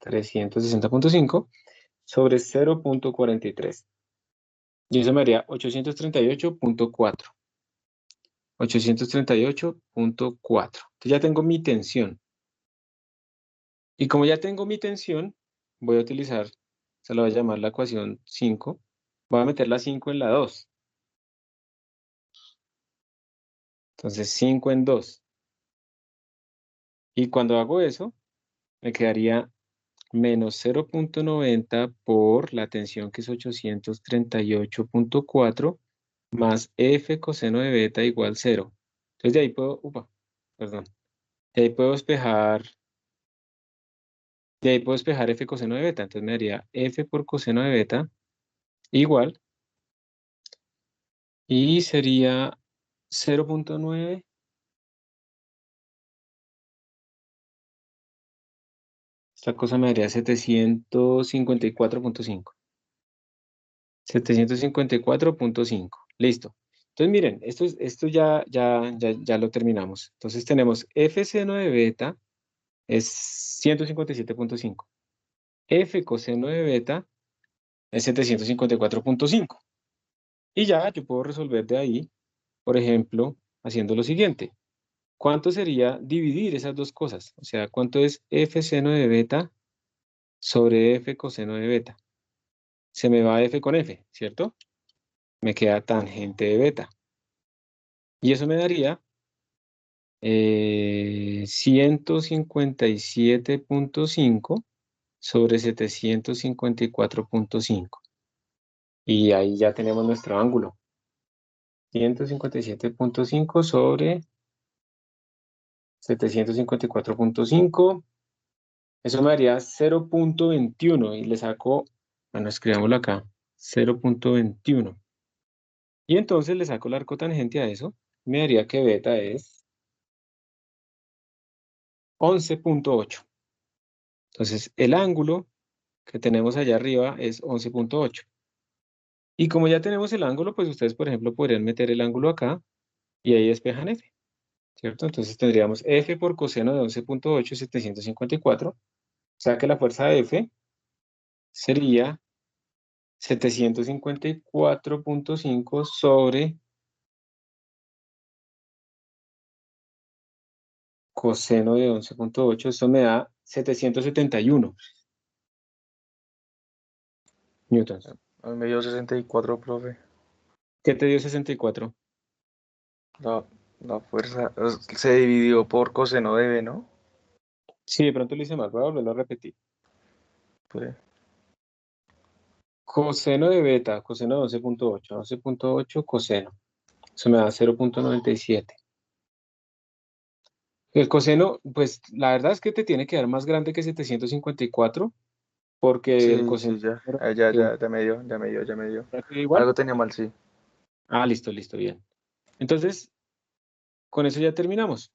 Speaker 1: 360.5 sobre 0.43. Y eso me daría 838.4. 838.4. Entonces ya tengo mi tensión. Y como ya tengo mi tensión, voy a utilizar, se la voy a llamar la ecuación 5. Voy a meter la 5 en la 2. Entonces 5 en 2. Y cuando hago eso, me quedaría menos 0.90 por la tensión que es 838.4 más f coseno de beta igual 0. Entonces de ahí puedo, perdón, de ahí puedo despejar, f coseno de beta. Entonces me daría f por coseno de beta igual, y sería 0.9. Esta cosa me daría 754.5. 754.5. Listo. Entonces, miren, esto ya lo terminamos. Entonces, tenemos f seno de beta es 157.5. F coseno de beta es 754.5. Y ya yo puedo resolver de ahí, por ejemplo, haciendo lo siguiente. ¿Cuánto sería dividir esas dos cosas? O sea, ¿cuánto es f seno de beta sobre f coseno de beta? Se me va f con f, ¿cierto? Me queda tangente de beta. Y eso me daría 157.5 sobre 754.5. Y ahí ya tenemos nuestro ángulo. 157.5 sobre 754.5. Eso me daría 0.21 y le saco, bueno, escribámoslo acá, 0.21. Y entonces le saco el arco tangente a eso. Me daría que beta es 11.8. Entonces el ángulo que tenemos allá arriba es 11.8. Y como ya tenemos el ángulo, pues ustedes, por ejemplo, podrían meter el ángulo acá y ahí despejan f, ¿cierto? Entonces tendríamos f por coseno de 11.8 es 754. O sea que la fuerza de f sería 754.5 sobre coseno de 11.8. Esto me da 771 newtons.
Speaker 5: A mí me dio 64, profe.
Speaker 1: ¿Qué te dio 64?
Speaker 5: La fuerza se dividió por coseno de B, ¿no?
Speaker 1: Sí, de pronto lo hice mal, voy a volverlo a repetir.
Speaker 5: Pues,
Speaker 1: Coseno de beta, coseno de 11.8, 11.8 coseno. Eso me da 0.97. El coseno, pues la verdad es que te tiene que dar más grande que 754, porque el
Speaker 5: sí,
Speaker 1: coseno
Speaker 5: sí, ya.
Speaker 1: era
Speaker 5: Ya,
Speaker 1: que
Speaker 5: ya me dio, ya me dio, ya me dio.
Speaker 1: igual.
Speaker 5: Algo tenía mal, sí.
Speaker 1: Ah, listo, listo, bien. Entonces, con eso ya terminamos.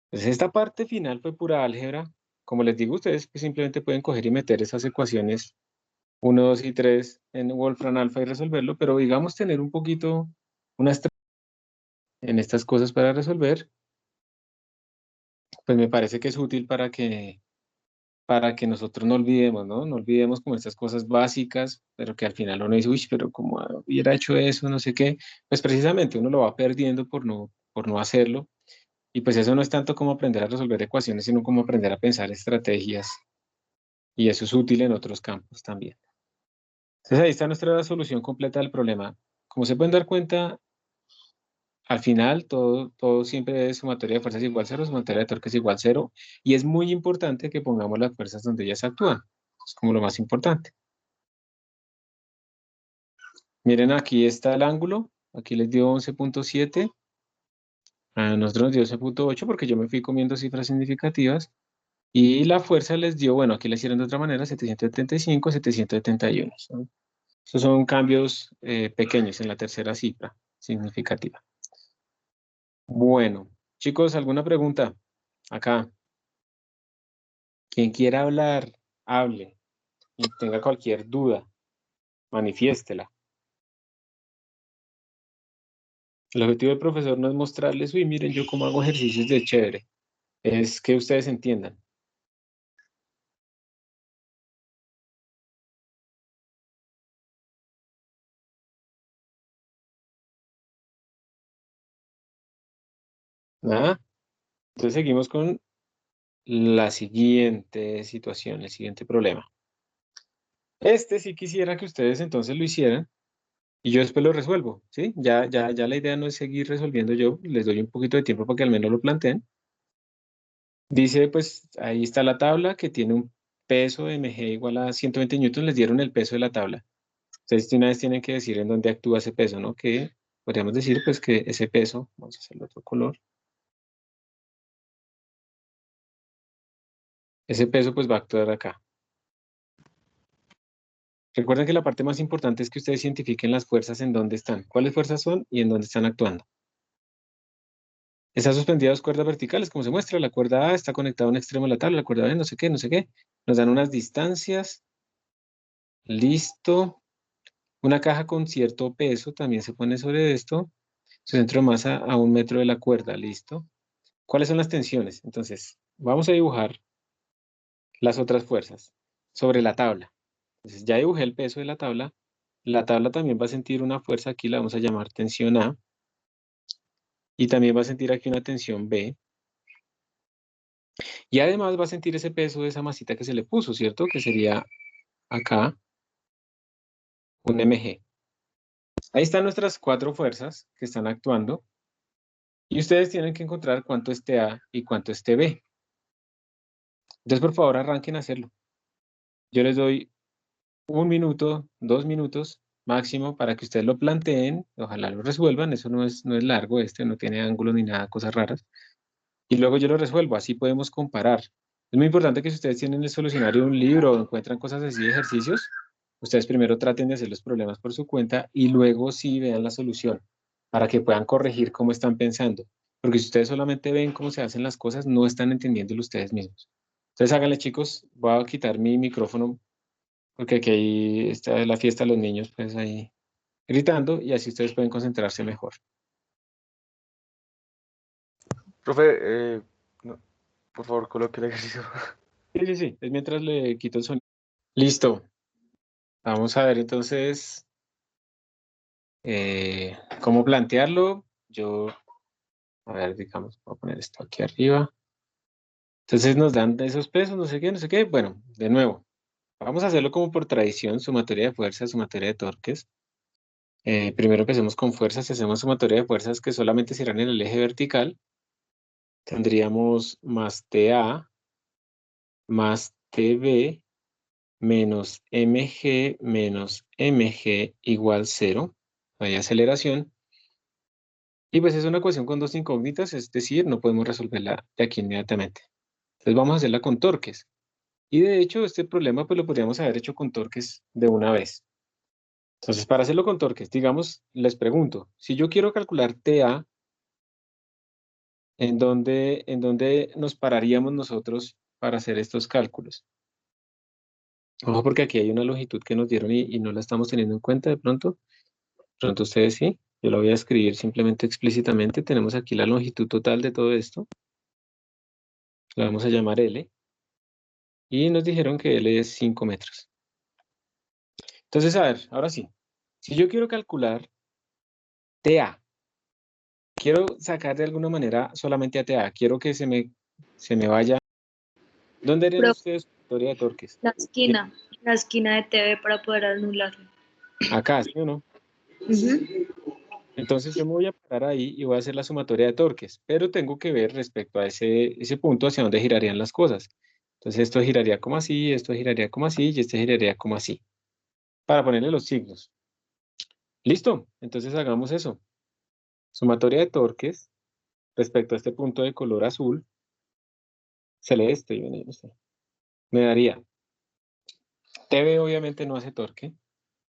Speaker 1: Entonces, esta parte final fue pura álgebra. Como les digo, ustedes pues, simplemente pueden coger y meter esas ecuaciones 1, 2 y 3 en Wolfram Alpha y resolverlo, pero digamos tener un poquito una estrategia en estas cosas para resolver, pues me parece que es útil para que nosotros no olvidemos, ¿no? No olvidemos como estas cosas básicas, pero que al final uno dice, uy, pero como hubiera hecho eso, no sé qué, pues precisamente uno lo va perdiendo por no hacerlo. Y pues eso no es tanto como aprender a resolver ecuaciones, sino como aprender a pensar estrategias. Y eso es útil en otros campos también. Entonces ahí está nuestra solución completa del problema. Como se pueden dar cuenta, al final todo siempre es sumatoria de fuerzas igual cero, sumatoria de torques igual cero. Y es muy importante que pongamos las fuerzas donde ellas actúan. Es como lo más importante. Miren, aquí está el ángulo. Aquí les dio 11.7. A nosotros nos dio 11.8 porque yo me fui comiendo cifras significativas. Y la fuerza les dio, bueno, aquí la hicieron de otra manera, 775, 771. Esos son cambios pequeños en la tercera cifra significativa. Bueno, chicos, ¿alguna pregunta? Acá. Quien quiera hablar, hable. Y tenga cualquier duda, manifiéstela. El objetivo del profesor no es mostrarles, uy, miren yo cómo hago ejercicios de chévere. Es que ustedes entiendan. ¿Nada? Entonces seguimos con la siguiente situación, el siguiente problema. Este sí quisiera que ustedes entonces lo hicieran y yo después lo resuelvo, ¿sí? Ya la idea no es seguir resolviendo yo, les doy un poquito de tiempo para que al menos lo planteen. Dice, pues ahí está la tabla que tiene un peso de mg igual a 120 newtons, les dieron el peso de la tabla. Ustedes de una vez tienen que decir en dónde actúa ese peso, ¿no? Que podríamos decir pues que ese peso, vamos a hacerlo otro color, ese peso pues va a actuar acá. Recuerden que la parte más importante es que ustedes identifiquen las fuerzas en dónde están, cuáles fuerzas son y en dónde están actuando. Está suspendida dos cuerdas verticales, como se muestra. La cuerda A está conectada a un extremo de la tabla, la cuerda B no sé qué, no sé qué. Nos dan unas distancias. Listo. Una caja con cierto peso también se pone sobre esto. Su centro de masa a 1 metro de la cuerda. Listo. ¿Cuáles son las tensiones? Entonces, vamos a dibujar las otras fuerzas sobre la tabla. Entonces, ya dibujé el peso de la tabla. La tabla también va a sentir una fuerza aquí, la vamos a llamar tensión A. Y también va a sentir aquí una tensión B. Y además va a sentir ese peso de esa masita que se le puso, ¿cierto? Que sería acá un mg. Ahí están nuestras cuatro fuerzas que están actuando. Y ustedes tienen que encontrar cuánto es A y cuánto es B. Entonces, por favor, arranquen a hacerlo. Yo les doy 1 minuto, 2 minutos máximo para que ustedes lo planteen. Ojalá lo resuelvan. Eso no es largo, no tiene ángulos ni nada, cosas raras. Y luego yo lo resuelvo. Así podemos comparar. Es muy importante que si ustedes tienen el solucionario de un libro o encuentran cosas así de ejercicios, ustedes primero traten de hacer los problemas por su cuenta y luego sí vean la solución para que puedan corregir cómo están pensando. Porque si ustedes solamente ven cómo se hacen las cosas, no están entendiéndolo ustedes mismos. Entonces háganle, chicos, voy a quitar mi micrófono porque aquí está la fiesta de los niños, pues ahí gritando y así ustedes pueden concentrarse mejor.
Speaker 5: Profe, no, por favor, coloque el ejercicio.
Speaker 1: Sí, sí, sí, es mientras le quito el sonido. Listo. Vamos a ver entonces cómo plantearlo. Yo, a ver, digamos, voy a poner esto aquí arriba. Entonces nos dan esos pesos, no sé qué, no sé qué. Bueno, de nuevo, vamos a hacerlo como por tradición, sumatoria de fuerzas, sumatoria de torques. Primero empecemos con fuerzas. Si hacemos sumatoria de fuerzas que solamente se irán en el eje vertical, tendríamos más TA más TB menos mg igual 0. Hay aceleración. Y pues es una ecuación con dos incógnitas, es decir, no podemos resolverla de aquí inmediatamente. Entonces vamos a hacerla con torques. Y de hecho, este problema pues lo podríamos haber hecho con torques de una vez. Entonces, para hacerlo con torques, digamos, les pregunto, si yo quiero calcular TA, ¿en dónde nos pararíamos nosotros para hacer estos cálculos? Ojo, porque aquí hay una longitud que nos dieron y no la estamos teniendo en cuenta de pronto. De pronto ustedes sí. Yo la voy a escribir simplemente explícitamente. Tenemos aquí la longitud total de todo esto. La vamos a llamar L. Y nos dijeron que L es 5 metros. Entonces, a ver, ahora sí. Si yo quiero calcular TA, quiero sacar de alguna manera solamente a TA. Quiero que se me vaya. ¿Dónde harían
Speaker 6: Profe,
Speaker 1: ustedes su historia de torques?
Speaker 6: la esquina de TV para poder anularlo.
Speaker 1: Acá, ¿sí o no?
Speaker 6: Ujú.
Speaker 1: Entonces yo me voy a parar ahí y voy a hacer la sumatoria de torques, pero tengo que ver respecto a ese punto hacia dónde girarían las cosas. Entonces esto giraría como así, esto giraría como así y este giraría como así, para ponerle los signos. ¿Listo? Entonces hagamos eso. Sumatoria de torques respecto a este punto de color azul, celeste, no sé, me daría, TB obviamente no hace torque,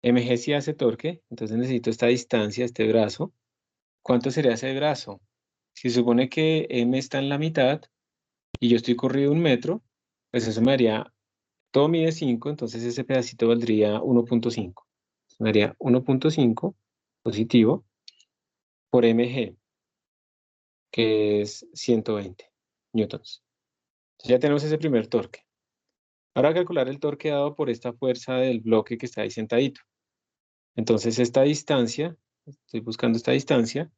Speaker 1: MG sí hace torque, entonces necesito esta distancia, este brazo. ¿Cuánto sería ese brazo? Si supone que M está en la mitad, y yo estoy corrido 1 metro, pues eso me haría, todo mide 5, entonces ese pedacito valdría 1.5. Me daría 1.5 positivo por mg, que es 120 newtons. Entonces ya tenemos ese primer torque. Ahora calcular el torque dado por esta fuerza del bloque que está ahí sentadito. Entonces esta distancia, estoy buscando esta distancia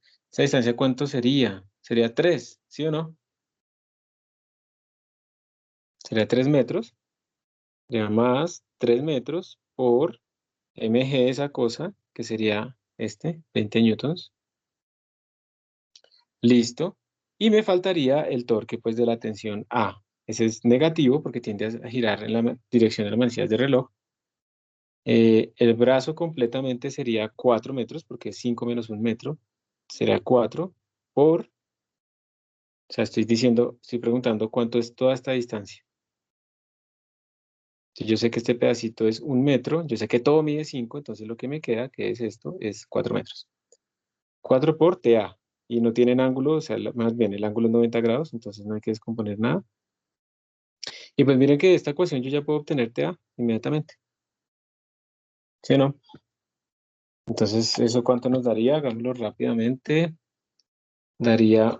Speaker 1: ¿cuánto sería? Sería 3, ¿sí o no? Sería 3 metros, sería más 3 metros por mg esa cosa, que sería 20 newtons. Listo. Y me faltaría el torque pues de la tensión A. Ese es negativo porque tiende a girar en la dirección de las manecillas de reloj. El brazo completamente sería 4 metros porque es 5 menos 1 metro. Será 4 por, o sea, estoy preguntando cuánto es toda esta distancia. Si yo sé que este pedacito es 1 metro, yo sé que todo mide 5, entonces lo que me queda, que es esto, es 4 metros. 4 por TA, y no tienen ángulo, o sea, más bien el ángulo es 90 grados, entonces no hay que descomponer nada. Y pues miren que de esta ecuación yo ya puedo obtener TA inmediatamente. ¿Sí o no? Entonces, ¿eso cuánto nos daría? Hagámoslo rápidamente. Daría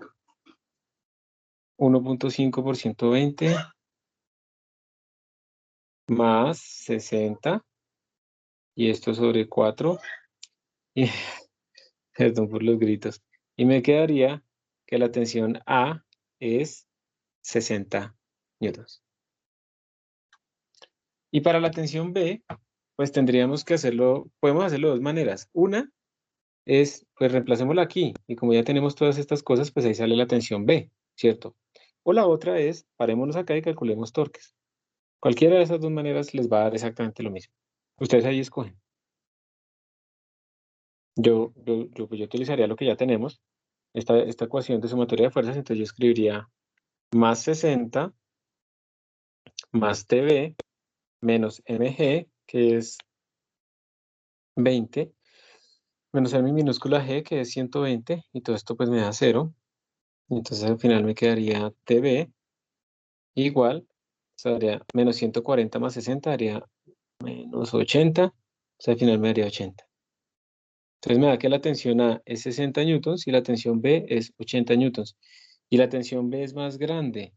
Speaker 1: 1.5 por 120 más 60, y esto sobre 4, y perdón por los gritos. Y me quedaría que la tensión A es 60 newtons. Y para la tensión B, pues tendríamos que hacerlo, podemos hacerlo de dos maneras. Una es, pues reemplacémosla aquí, y como ya tenemos todas estas cosas, pues ahí sale la tensión B, ¿cierto? O la otra es, parémonos acá y calculemos torques. Cualquiera de esas dos maneras les va a dar exactamente lo mismo. Ustedes ahí escogen. Yo utilizaría lo que ya tenemos, esta ecuación de sumatoria de fuerzas, entonces yo escribiría más 60 más TB menos mg, que es 20, menos mi minúscula g, que es 120, y todo esto pues me da 0. Entonces al final me quedaría TB igual, o sea, daría menos 140 más 60, daría menos 80, o sea, al final me daría 80. Entonces me da que la tensión A es 60 newtons y la tensión B es 80 newtons. Y la tensión B es más grande.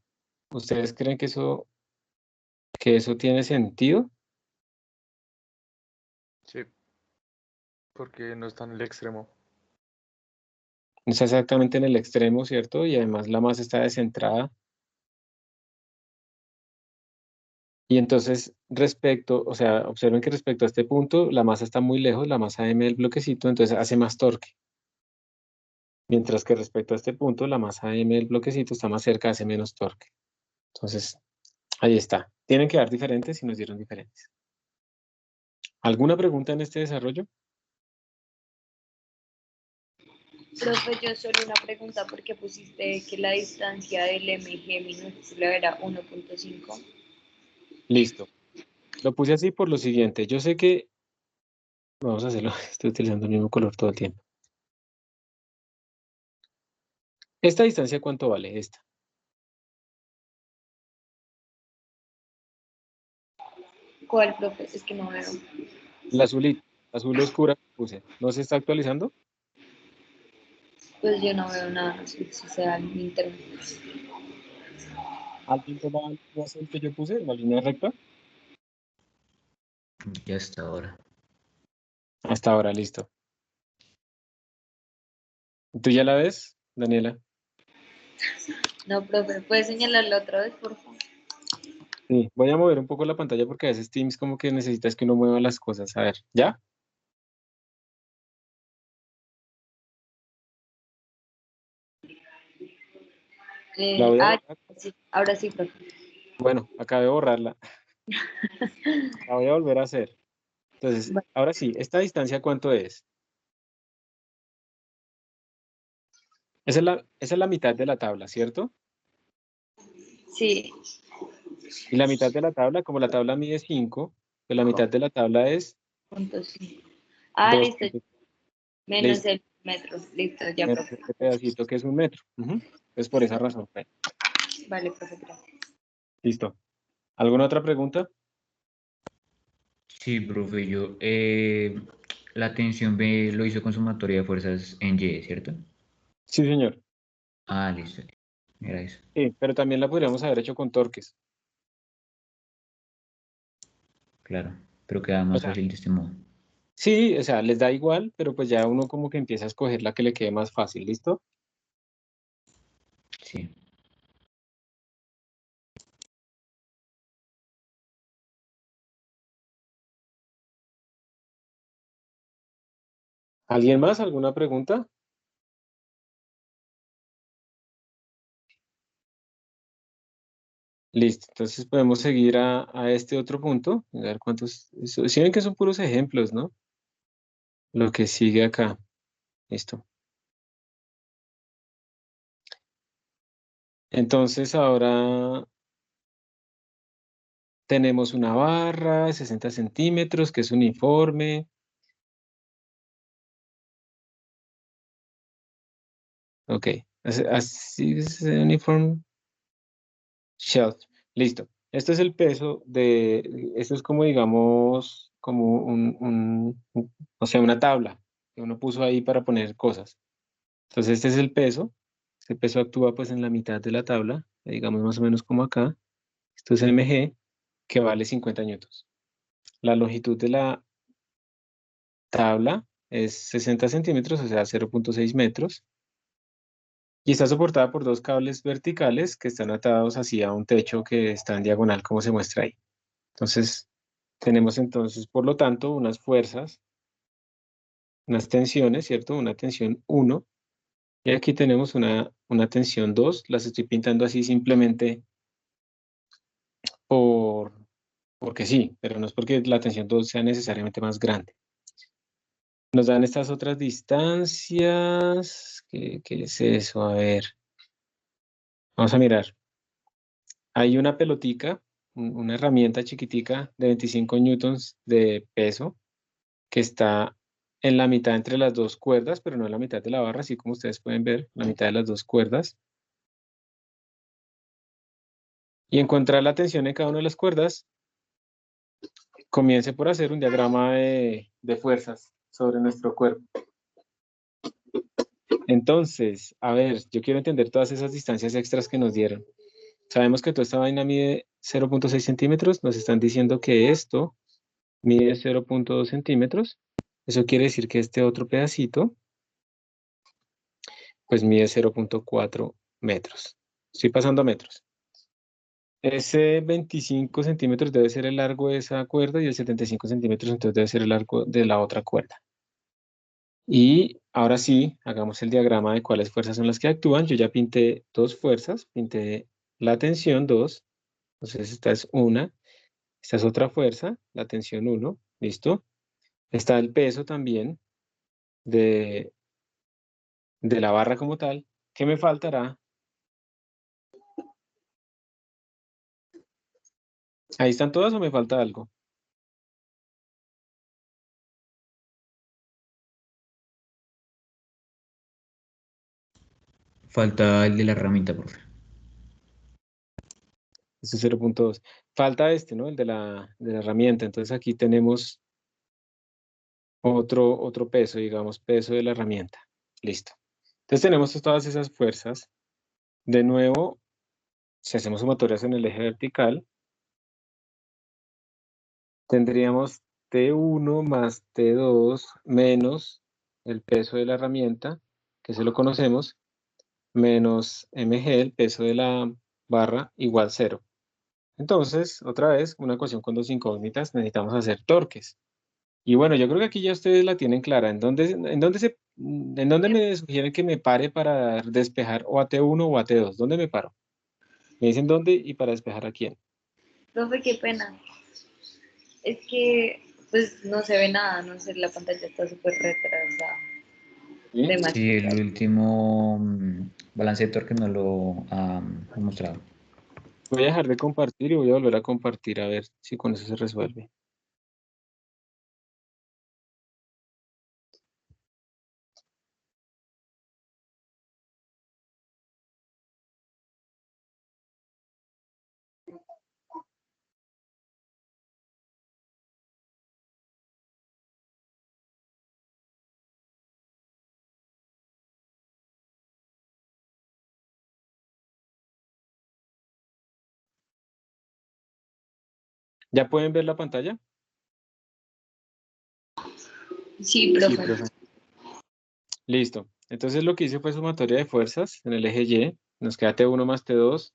Speaker 1: ¿Ustedes creen que eso tiene sentido?
Speaker 5: Sí, porque no está en el extremo.
Speaker 1: No está exactamente en el extremo, ¿cierto? Y además la masa está descentrada. Y entonces, o sea, observen que respecto a este punto, la masa está muy lejos, la masa M del bloquecito, entonces hace más torque. Mientras que respecto a este punto, la masa M del bloquecito está más cerca, hace menos torque. Entonces, ahí está. Tienen que dar diferentes y nos dieron diferentes. ¿Alguna pregunta en este desarrollo?
Speaker 6: Profe, yo solo una pregunta porque pusiste que la distancia del MG minúscula era 1.5.
Speaker 1: Listo. Lo puse así por lo siguiente. Yo sé que... Vamos a hacerlo. Estoy utilizando el mismo color todo el tiempo. ¿Esta distancia cuánto vale? Esta.
Speaker 6: ¿Cuál, profe? Es que no veo.
Speaker 1: La azulita. Azul oscura que puse. ¿No se está actualizando?
Speaker 6: Pues yo no veo nada, no sé si sea en internet.
Speaker 1: ¿Alguien toma la línea azul que yo puse? ¿La línea recta?
Speaker 4: Ya hasta ahora.
Speaker 1: Hasta ahora, listo. ¿Tú ya la ves, Daniela?
Speaker 6: No, profe, ¿puedes señalarla otra vez, por favor?
Speaker 1: Sí. Voy a mover un poco la pantalla porque a veces Teams como que necesitas que uno mueva las cosas. A ver, ¿ya? La voy a borrar.
Speaker 6: Sí, ahora sí, profe.
Speaker 1: Bueno, acabé de borrarla. La voy a volver a hacer. Entonces,
Speaker 6: Bueno,
Speaker 1: ahora sí, ¿esta distancia cuánto es? Esa es la mitad de la tabla, ¿cierto?
Speaker 6: sí,
Speaker 1: Y la mitad de la tabla, como la tabla mide 5, pues la mitad de la tabla es
Speaker 6: 0.5.
Speaker 1: 2.
Speaker 6: Listo, menos
Speaker 1: Listo.
Speaker 6: el metro. Listo, ya,
Speaker 1: Menos
Speaker 6: profe.
Speaker 1: este pedacito que es 1 metro. Entonces, por esa razón. Bueno,
Speaker 6: Vale, profe, gracias.
Speaker 1: listo. ¿Alguna otra pregunta?
Speaker 4: Sí, profe, la tensión B lo hizo con sumatoria de fuerzas en Y, ¿cierto?
Speaker 1: Sí, señor.
Speaker 4: Ah, listo. Era eso.
Speaker 1: Sí, pero también la podríamos haber hecho con torques.
Speaker 4: Claro. Pero queda
Speaker 1: O
Speaker 4: más
Speaker 1: sea,
Speaker 4: fácil de este modo.
Speaker 1: sí, o sea, les da igual, pero pues ya uno como que empieza a escoger la que le quede más fácil, ¿listo?
Speaker 4: Sí.
Speaker 1: ¿Alguien más? ¿Alguna pregunta? Listo, entonces podemos seguir a este otro punto. A ver cuántos... Si ven que son puros ejemplos, ¿no? Lo que sigue acá. Listo. Entonces ahora tenemos una barra de 60 centímetros que es uniforme. Ok, así es uniform shelf. Listo. Esto es el peso esto es como digamos, como o sea, una tabla que uno puso ahí para poner cosas. Entonces este es el peso. Este peso actúa pues en la mitad de la tabla, digamos más o menos como acá. Esto es mg, que vale 50 newtons. La longitud de la tabla es 60 centímetros, o sea, 0.6 metros. Y está soportada por dos cables verticales que están atados hacia un techo que está en diagonal, como se muestra ahí. Entonces, tenemos entonces, por lo tanto, unas fuerzas, unas tensiones, ¿cierto? Una tensión 1 y aquí tenemos una tensión 2. Las estoy pintando así simplemente por, porque sí, pero no es porque la tensión 2 sea necesariamente más grande. Nos dan estas otras distancias. ¿Qué es eso? A ver, vamos a mirar. Hay una pelotica, una herramienta chiquitica de 25 newtons de peso que está en la mitad entre las dos cuerdas, pero no en la mitad de la barra, así como ustedes pueden ver, la mitad de las dos cuerdas. Y encontrar la tensión en cada una de las cuerdas, comience por hacer un diagrama de fuerzas sobre nuestro cuerpo. Entonces, a ver, yo quiero entender todas esas distancias extras que nos dieron. Sabemos que toda esta vaina mide 0.6 centímetros, nos están diciendo que esto mide 0.2 centímetros. Eso quiere decir que este otro pedacito, pues mide 0.4 metros. Estoy pasando a metros. Ese 25 centímetros debe ser el largo de esa cuerda y el 75 centímetros entonces debe ser el largo de la otra cuerda. Y ahora sí, hagamos el diagrama de cuáles fuerzas son las que actúan. Yo ya pinté dos fuerzas, pinté la tensión 2, entonces esta es una, esta es otra fuerza, la tensión 1, ¿listo? Está el peso también de, de la barra como tal. ¿Qué me faltará? ¿Ahí están todas o me falta algo?
Speaker 4: Falta el de la herramienta, profe.
Speaker 1: Este es 0.2. Falta este, ¿no? El de la herramienta. Entonces aquí tenemos otro peso, digamos, peso de la herramienta. Listo. Entonces tenemos todas esas fuerzas. De nuevo, si hacemos sumatorias en el eje vertical, tendríamos T1 más T2 menos el peso de la herramienta, que se lo conocemos, menos mg, el peso de la barra, igual 0. Entonces, otra vez, una ecuación con dos incógnitas, necesitamos hacer torques. Y bueno, yo creo que aquí ya ustedes la tienen clara. ¿En dónde me sugieren que me pare para despejar o a T1 o a T2? ¿Dónde me paro? Me dicen dónde y para despejar a quién.
Speaker 6: Profe, qué pena. Es que, pues, no se ve nada, no sé, la pantalla está súper retrasada.
Speaker 1: ¿Sí?
Speaker 4: Sí, el
Speaker 6: Demasiado.
Speaker 4: último balance de torque no lo ha mostrado.
Speaker 1: Voy a dejar de compartir y voy a volver a compartir a ver si con eso se resuelve. ¿Ya pueden ver la pantalla?
Speaker 6: Sí,
Speaker 1: Sí,
Speaker 6: profe.
Speaker 1: profe. Listo. Entonces lo que hice fue sumatoria de fuerzas en el eje Y. Nos queda T1 más T2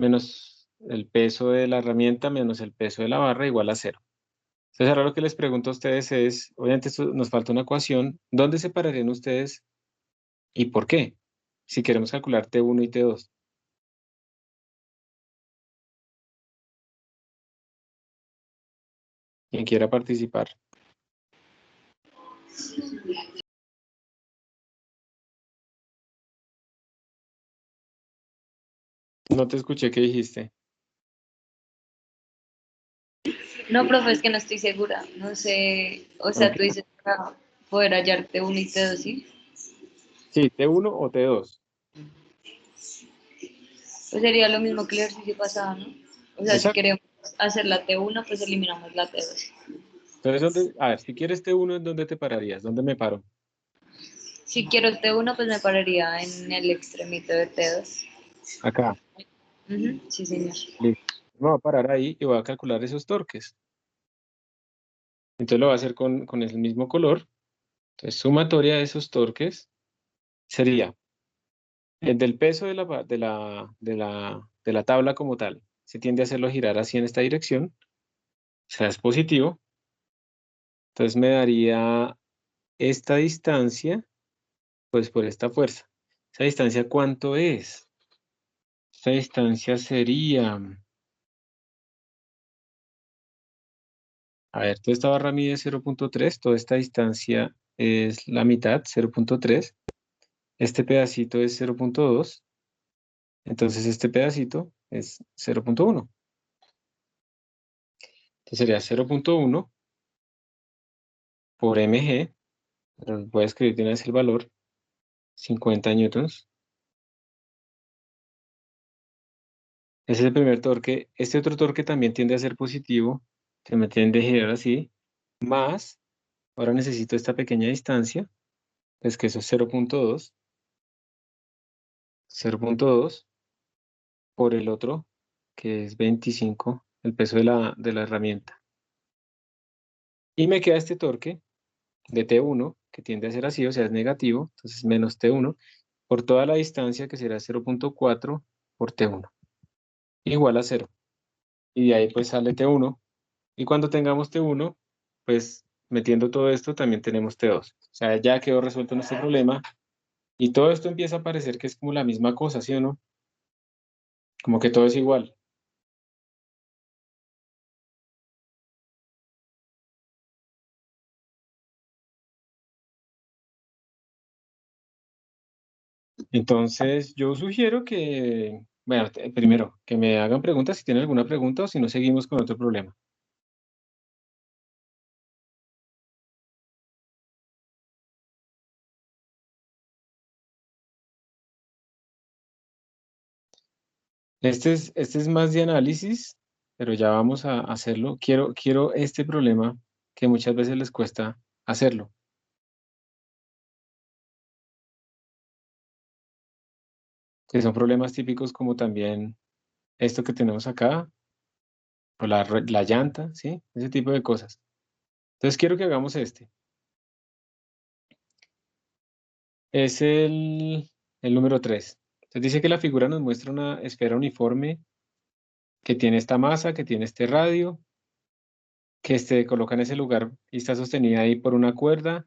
Speaker 1: menos el peso de la herramienta menos el peso de la barra igual a 0. Entonces ahora lo que les pregunto a ustedes es, obviamente nos falta una ecuación, ¿dónde separarían ustedes y por qué? Si queremos calcular T1 y T2. Quien quiera participar. No te escuché, ¿qué dijiste?
Speaker 6: No, profe, es que no estoy segura. No sé, o sea,
Speaker 1: Ok.
Speaker 6: tú dices para poder hallarte un y T2, ¿sí?
Speaker 1: Sí, T1 o T2.
Speaker 6: Pues sería lo mismo que el ejercicio pasado, ¿no? O sea, si
Speaker 1: Exacto.
Speaker 6: queremos hacer la T1, pues eliminamos la T2.
Speaker 1: Entonces, a ver, si quieres T1, ¿en dónde te pararías? ¿Dónde me paro?
Speaker 6: Si quiero T1, pues me pararía en el extremito de T2.
Speaker 1: Acá.
Speaker 6: Ujú, sí, señor.
Speaker 1: Listo. Me voy a parar ahí y voy a calcular esos torques. Entonces lo voy a hacer con el mismo color. Entonces, sumatoria de esos torques sería el del peso de la tabla como tal. Se tiende a hacerlo girar así en esta dirección. O sea, es positivo. Entonces me daría esta distancia, pues por esta fuerza. ¿Esa distancia cuánto es? Esta distancia sería, a ver, toda esta barra mide 0.3, toda esta distancia es la mitad, 0.3. Este pedacito es 0.2, entonces este pedacito es 0.1. Entonces sería 0.1 por mg, pero voy a escribir de una vez el valor, 50 newtons. Ese es el primer torque. Este otro torque también tiende a ser positivo, se me tiende a girar así, más, ahora necesito esta pequeña distancia, pues que eso es 0.2, 0.2 por el otro, que es 25, el peso de la herramienta. Y me queda este torque de T1, que tiende a ser así, o sea, es negativo, entonces menos T1, por toda la distancia, que será 0.4 por T1. igual a 0. Y de ahí pues sale T1. Y cuando tengamos T1, pues metiendo todo esto también tenemos T2. O sea, ya quedó resuelto nuestro problema. Y todo esto empieza a parecer que es como la misma cosa, ¿sí o no? Como que todo es igual. Entonces, yo sugiero que, bueno, primero, que me hagan preguntas si tienen alguna pregunta o si no seguimos con otro problema. Este es más de análisis, pero ya vamos a hacerlo. Quiero este problema que muchas veces les cuesta hacerlo. Que son problemas típicos como también esto que tenemos acá, o la llanta, ¿sí? Ese tipo de cosas. Entonces quiero que hagamos este. Es el número 3. Entonces dice que la figura nos muestra una esfera uniforme que tiene esta masa, que tiene este radio, que se coloca en ese lugar y está sostenida ahí por una cuerda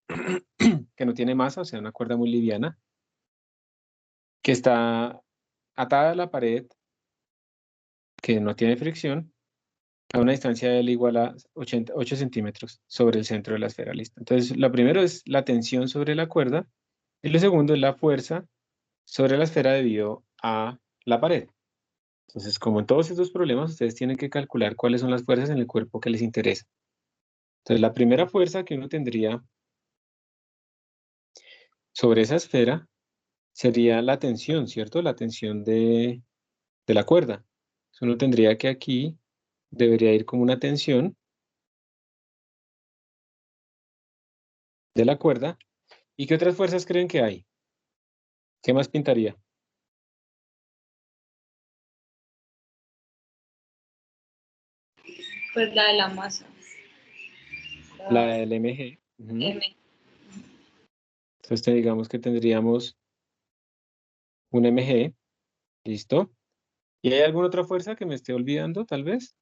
Speaker 1: que no tiene masa, o sea, una cuerda muy liviana, que está atada a la pared, que no tiene fricción, a una distancia de L igual a 8 centímetros sobre el centro de la esfera. Listo. Entonces, lo primero es la tensión sobre la cuerda y lo segundo es la fuerza sobre la esfera debido a la pared. Entonces, como en todos estos problemas, ustedes tienen que calcular cuáles son las fuerzas en el cuerpo que les interesa. Entonces, la primera fuerza que uno tendría sobre esa esfera sería la tensión, ¿cierto? La tensión de la cuerda. Entonces, uno tendría que aquí debería ir como una tensión de la cuerda. ¿Y qué otras fuerzas creen que hay? ¿Qué más pintaría?
Speaker 6: Pues la de la masa.
Speaker 1: La del mg. Ujú.
Speaker 6: M.
Speaker 1: Entonces, digamos que tendríamos un mg. ¿Listo? ¿Y hay alguna otra fuerza que me esté olvidando, tal vez?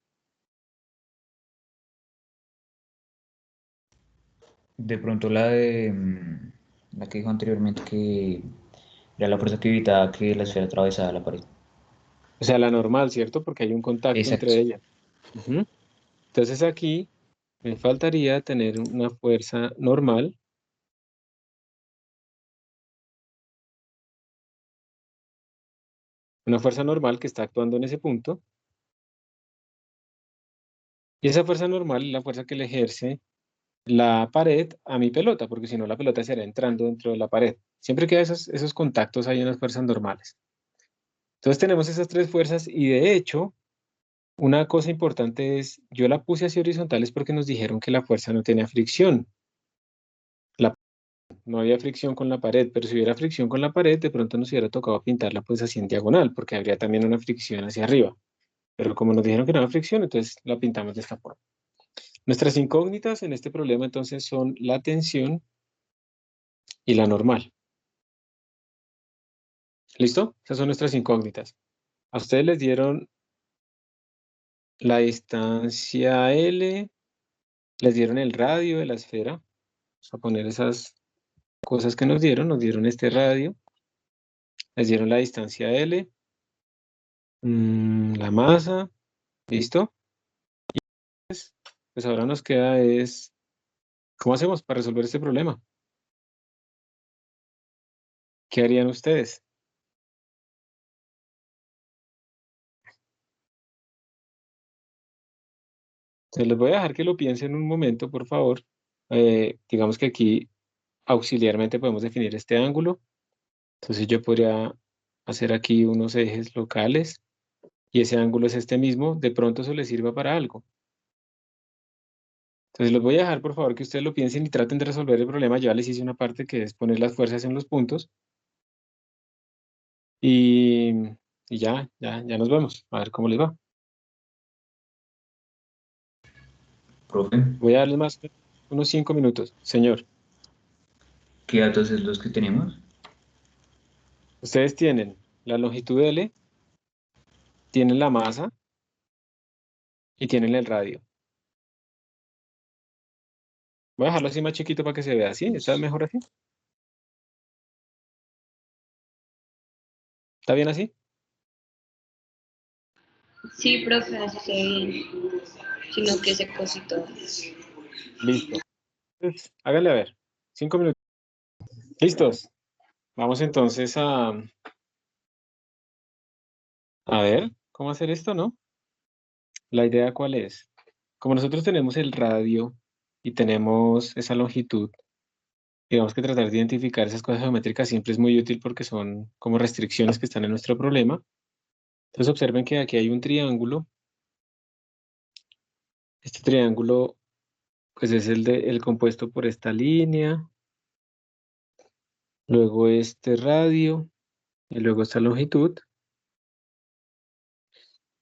Speaker 4: De pronto la que dijo anteriormente que era la fuerza que evitaba que la esfera atravesara la pared.
Speaker 1: O sea, la normal, ¿cierto? Porque hay un contacto
Speaker 4: Exacto.
Speaker 1: entre ellas. Ujú. Entonces aquí me faltaría tener una fuerza normal. Una fuerza normal que está actuando en ese punto. Y esa fuerza normal es la fuerza que le ejerce la pared a mi pelota, porque si no la pelota estaría entrando dentro de la pared. Siempre que esos contactos hay unas fuerzas normales. Entonces tenemos esas tres fuerzas y de hecho, una cosa importante es, yo la puse así horizontales porque nos dijeron que la fuerza no tenía fricción. No había fricción con la pared, pero si hubiera fricción con la pared, de pronto nos hubiera tocado pintarla pues así en diagonal, porque habría también una fricción hacia arriba. Pero como nos dijeron que no había fricción, entonces la pintamos de esta forma. Nuestras incógnitas en este problema entonces son la tensión y la normal. ¿Listo? Esas son nuestras incógnitas. A ustedes les dieron la distancia L, les dieron el radio de la esfera. Vamos a poner esas cosas que nos dieron este radio, les dieron la distancia L, la masa, ¿listo? Pues ahora nos queda es, ¿cómo hacemos para resolver este problema? ¿Qué harían ustedes? Se les voy a dejar que lo piensen un momento, por favor. Digamos que aquí auxiliarmente podemos definir este ángulo. Entonces yo podría hacer aquí unos ejes locales y ese ángulo es este mismo. De pronto eso les sirva para algo. Entonces los voy a dejar, por favor, que ustedes lo piensen y traten de resolver el problema. Yo ya les hice una parte que es poner las fuerzas en los puntos. Y, y ya nos vemos. A ver cómo les va.
Speaker 4: Profe,
Speaker 1: Voy a darles más unos 5 minutos. Señor,
Speaker 4: ¿qué datos es los que tenemos?
Speaker 1: ustedes tienen la longitud L, tienen la masa y tienen el radio. Voy a dejarlo así más chiquito para que se vea así. ¿Está mejor así? ¿Está bien así?
Speaker 6: Sí, profe, así se ve bien. Sino que se cosí todo.
Speaker 1: Listo. Entonces, háganle a ver. 5 minutos. ¿Listos? Vamos entonces a ver cómo hacer esto, ¿no? La idea, ¿cuál es? Como nosotros tenemos el radio y tenemos esa longitud, digamos que tratar de identificar esas cosas geométricas siempre es muy útil porque son como restricciones que están en nuestro problema. Entonces observen que aquí hay un triángulo. Este triángulo pues es el compuesto por esta línea, luego este radio y luego esta longitud.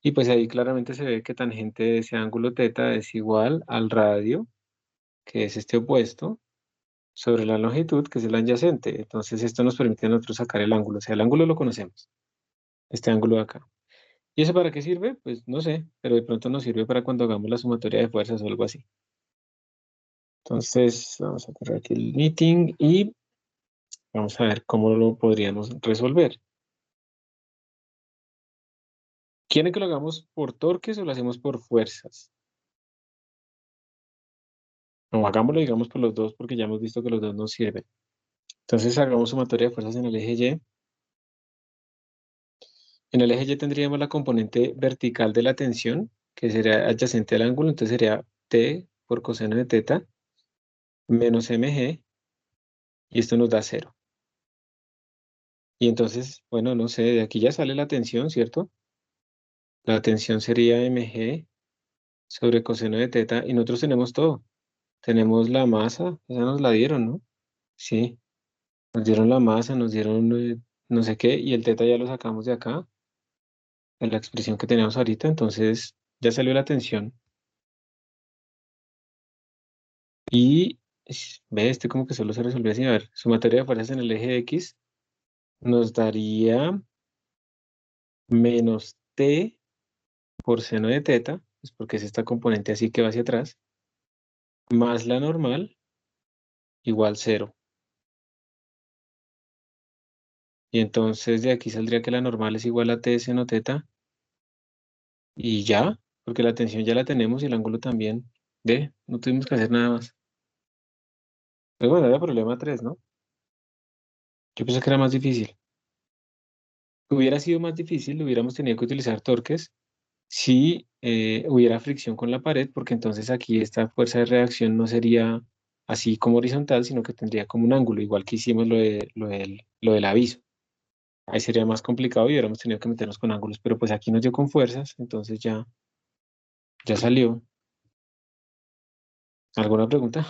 Speaker 1: Y pues ahí claramente se ve que tangente de ese ángulo θ es igual al radio, que es este opuesto, sobre la longitud, que es el adyacente. Entonces esto nos permite a nosotros sacar el ángulo. O sea, el ángulo lo conocemos, este ángulo de acá. ¿Y eso para qué sirve? Pues no sé, pero de pronto nos sirve para cuando hagamos la sumatoria de fuerzas o algo así. Entonces vamos a correr aquí el meeting y vamos a ver cómo lo podríamos resolver. ¿Quieren que lo hagamos por torques o lo hacemos por fuerzas? No, hagámoslo, digamos, por los dos, porque ya hemos visto que los dos nos sirven. Entonces, hagamos sumatoria de fuerzas en el eje Y. En el eje Y tendríamos la componente vertical de la tensión, que sería adyacente al ángulo, entonces sería T por coseno de θ menos mg, y esto nos da 0. Y entonces, bueno, no sé, de aquí ya sale la tensión, ¿cierto? La tensión sería mg sobre coseno de θ, y nosotros tenemos todo. Tenemos la masa, esa nos la dieron, ¿no? Sí, nos dieron la masa, nos dieron no sé qué, y el θ ya lo sacamos de acá, de la expresión que teníamos ahorita, entonces ya salió la tensión. Y ve, este como que solo se resolvió así. A ver, sumatoria de fuerzas en el eje X nos daría menos T por seno de θ, pues porque es esta componente así que va hacia atrás, más la normal, igual 0. Y entonces de aquí saldría que la normal es igual a T seno θ, y ya, porque la tensión ya la tenemos y el ángulo también. Ve, no tuvimos que hacer nada más. Pero bueno, era problema 3, ¿no? Yo pensé que era más difícil. Hubiera sido más difícil, hubiéramos tenido que utilizar torques si hubiera fricción con la pared, porque entonces aquí esta fuerza de reacción no sería así como horizontal, sino que tendría como un ángulo, igual que hicimos lo del aviso. Ahí sería más complicado y hubiéramos tenido que meternos con ángulos, pero pues aquí nos dio con fuerzas, entonces ya salió. ¿Alguna pregunta?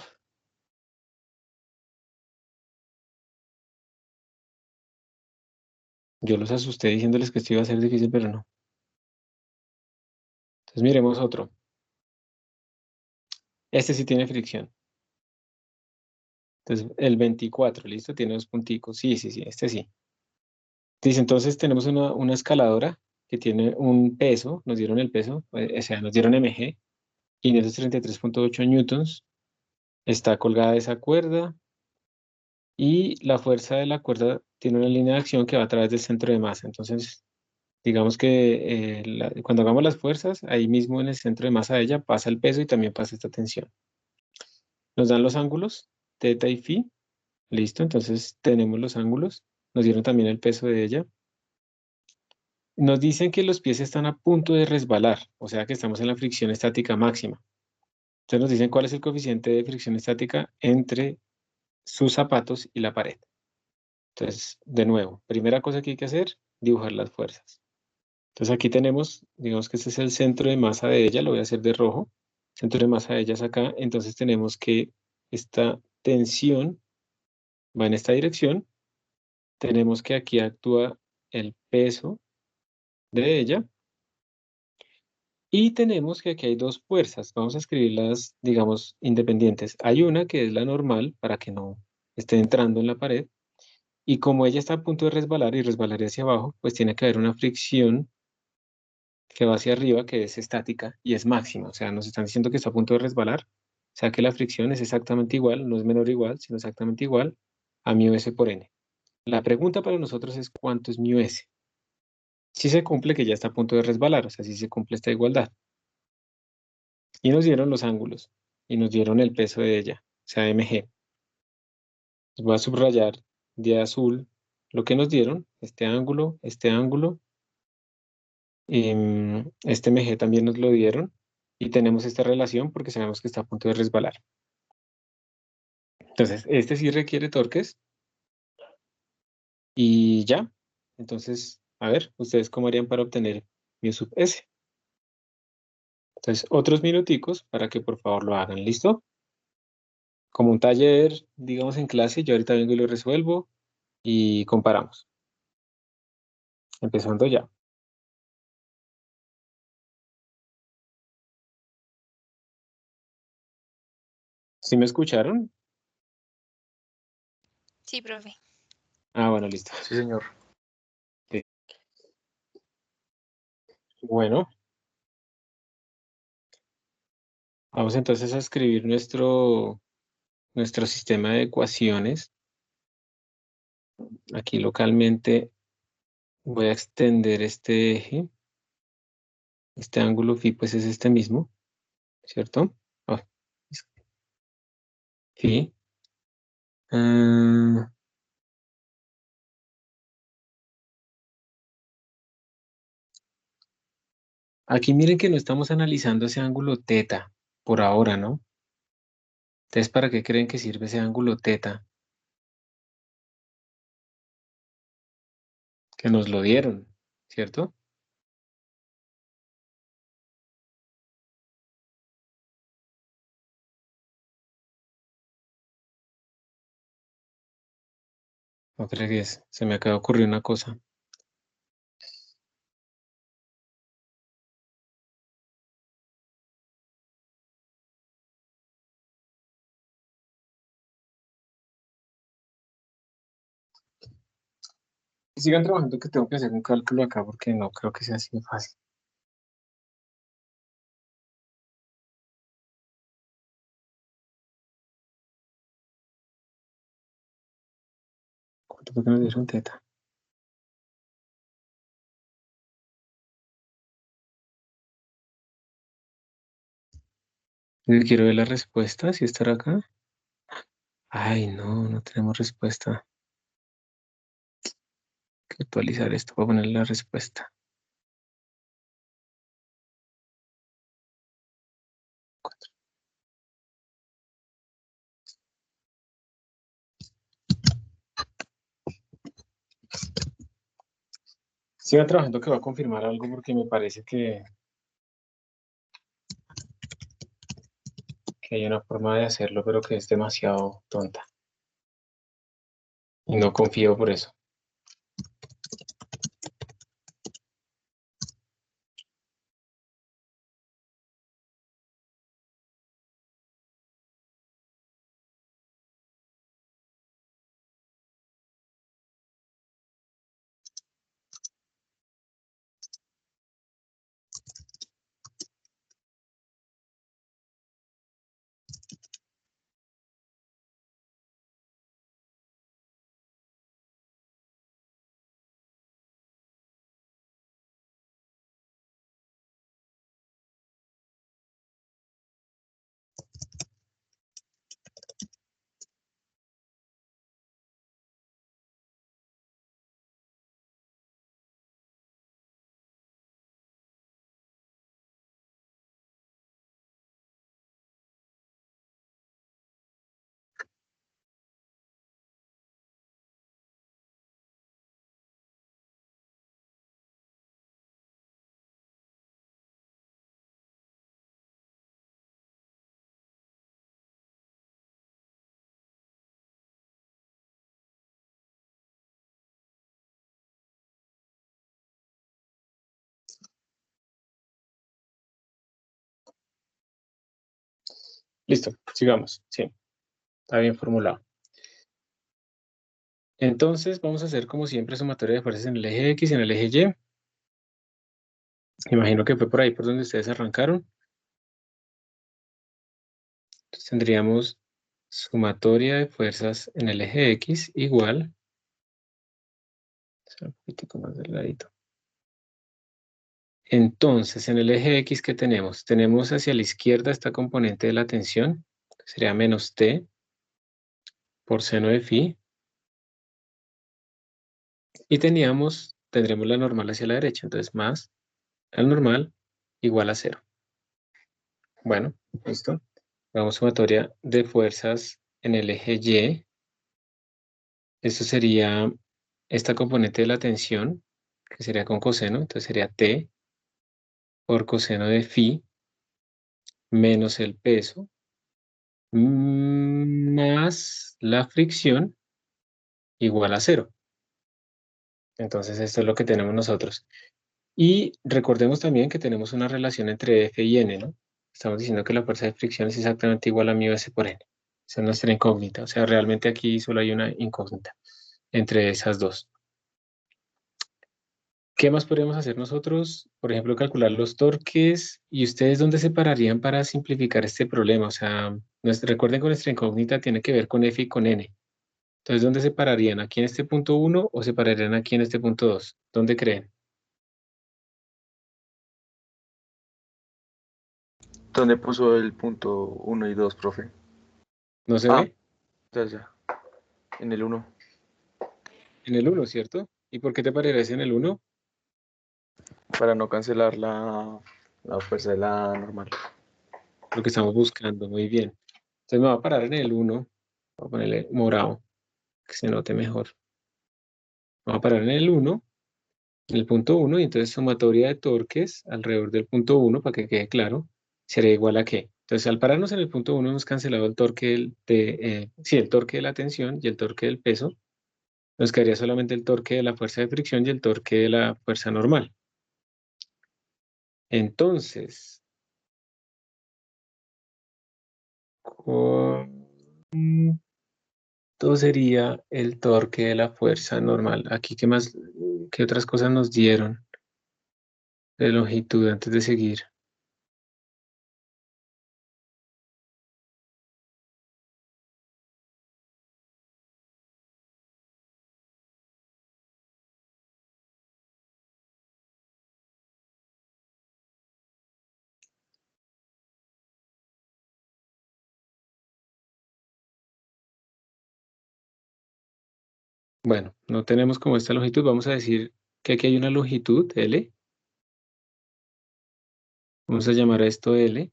Speaker 1: Yo los asusté diciéndoles que esto iba a ser difícil, pero no. Entonces miremos otro. Este sí tiene fricción. Entonces el 24, ¿listo? Tiene dos punticos. Sí, este sí. Dice, entonces tenemos una escaladora que tiene un peso, nos dieron el peso, o sea, nos dieron mg, 533.8 newtons, está colgada de esa cuerda y la fuerza de la cuerda tiene una línea de acción que va a través del centro de masa. Entonces, digamos que cuando hagamos las fuerzas, ahí mismo en el centro de masa de ella pasa el peso y también pasa esta tensión. Nos dan los ángulos, θ y φ, listo, entonces tenemos los ángulos, nos dieron también el peso de ella. Nos dicen que los pies están a punto de resbalar, o sea que estamos en la fricción estática máxima. Entonces nos dicen cuál es el coeficiente de fricción estática entre sus zapatos y la pared. Entonces, de nuevo, primera cosa que hay que hacer, dibujar las fuerzas. Entonces aquí tenemos, digamos que este es el centro de masa de ella, lo voy a hacer de rojo. Centro de masa de ella es acá, entonces tenemos que esta tensión va en esta dirección. Tenemos que aquí actúa el peso de ella. Y tenemos que aquí hay dos fuerzas. Vamos a escribirlas, digamos, independientes. Hay una que es la normal para que no esté entrando en la pared. Y como ella está a punto de resbalar y resbalaría hacia abajo, pues tiene que haber una fricción que va hacia arriba, que es estática, y es máxima. O sea, nos están diciendo que está a punto de resbalar. O sea, que la fricción es exactamente igual, no es menor o igual, sino exactamente igual a mu s por n. La pregunta para nosotros es ¿cuánto es mu s? Si se cumple que ya está a punto de resbalar, o sea, si se cumple esta igualdad. Y nos dieron los ángulos, y nos dieron el peso de ella, o sea, mg. Voy a subrayar de azul lo que nos dieron, este ángulo, este mg también nos lo dieron, y tenemos esta relación porque sabemos que está a punto de resbalar. Entonces, este sí requiere torques, y ya. Entonces, a ver, ¿ustedes cómo harían para obtener mu sub s? Entonces, otros minuticos para que por favor lo hagan, ¿listo? Como un taller, digamos, en clase, yo ahorita vengo y lo resuelvo y comparamos. Empezando ya. ¿Sí me escucharon?
Speaker 7: Sí, profe.
Speaker 1: Ah, bueno, listo.
Speaker 5: Sí, señor.
Speaker 1: Bueno, vamos entonces a escribir nuestro sistema de ecuaciones. Aquí localmente voy a extender este eje. Este ángulo phi pues es este mismo, ¿cierto? Ah, phi. Ah, aquí miren que no estamos analizando ese ángulo teta por ahora, ¿no? Entonces, ¿para qué creen que sirve ese ángulo teta? Que nos lo dieron, ¿cierto? No fregues, se me acaba de ocurrir una cosa. Sigan trabajando que tengo que hacer un cálculo acá porque no creo que sea así de fácil. ¿Cuánto fue que nos dieron teta? Yo quiero ver la respuesta, si estará acá. Ay, no, no tenemos respuesta. Hay que actualizar esto para poner la respuesta. Sigan trabajando que va a confirmar algo porque me parece que hay una forma de hacerlo, pero que es demasiado tonta. Y no confío por eso. Listo, sigamos. Sí, está bien formulado. Entonces vamos a hacer como siempre sumatoria de fuerzas en el eje X y en el eje Y. Imagino que fue por ahí por donde ustedes arrancaron. Entonces tendríamos sumatoria de fuerzas en el eje X igual, un poquitico más delgadito. Entonces, en el eje X, ¿qué tenemos? Tenemos hacia la izquierda esta componente de la tensión, que sería menos T por seno de phi. Y tendremos la normal hacia la derecha, entonces más el normal igual a 0. Bueno, listo. Hagamos sumatoria de fuerzas en el eje Y. Esto sería esta componente de la tensión, que sería con coseno, entonces sería T por coseno de phi menos el peso más la fricción igual a 0. Entonces esto es lo que tenemos nosotros. Y recordemos también que tenemos una relación entre F y N, ¿no? Estamos diciendo que la fuerza de fricción es exactamente igual a μ S por N. Esa es nuestra incógnita. O sea, realmente aquí solo hay una incógnita entre esas dos. ¿Qué más podríamos hacer nosotros? Por ejemplo, calcular los torques. ¿Y ustedes dónde se pararían para simplificar este problema? O sea, recuerden que nuestra incógnita tiene que ver con F y con N. Entonces, ¿dónde se pararían? ¿Aquí en este punto 1 o se pararían aquí en este punto 2? ¿Dónde creen?
Speaker 5: ¿Dónde puso el punto 1 y 2, profe?
Speaker 1: ¿No se
Speaker 5: Ah.
Speaker 1: ve?
Speaker 5: Ya. En el 1.
Speaker 1: En el 1, ¿cierto? ¿Y por qué te pararías en el 1?
Speaker 5: Para no cancelar la fuerza de la normal.
Speaker 1: Lo que estamos buscando, muy bien. Entonces me voy a parar en el 1, voy a ponerle morado, que se note mejor. Me voy a parar en el 1, en el punto 1, y entonces sumatoria de torques alrededor del punto 1, para que quede claro, sería igual a ¿qué? Entonces al pararnos en el punto 1 hemos cancelado el torque el torque de la tensión y el torque del peso. Nos quedaría solamente el torque de la fuerza de fricción y el torque de la fuerza normal. Entonces, ¿cuánto sería el torque de la fuerza normal? Aquí, qué otras cosas nos dieron de longitud antes de seguir? Bueno, no tenemos como esta longitud. Vamos a decir que aquí hay una longitud L. Vamos a llamar a esto L.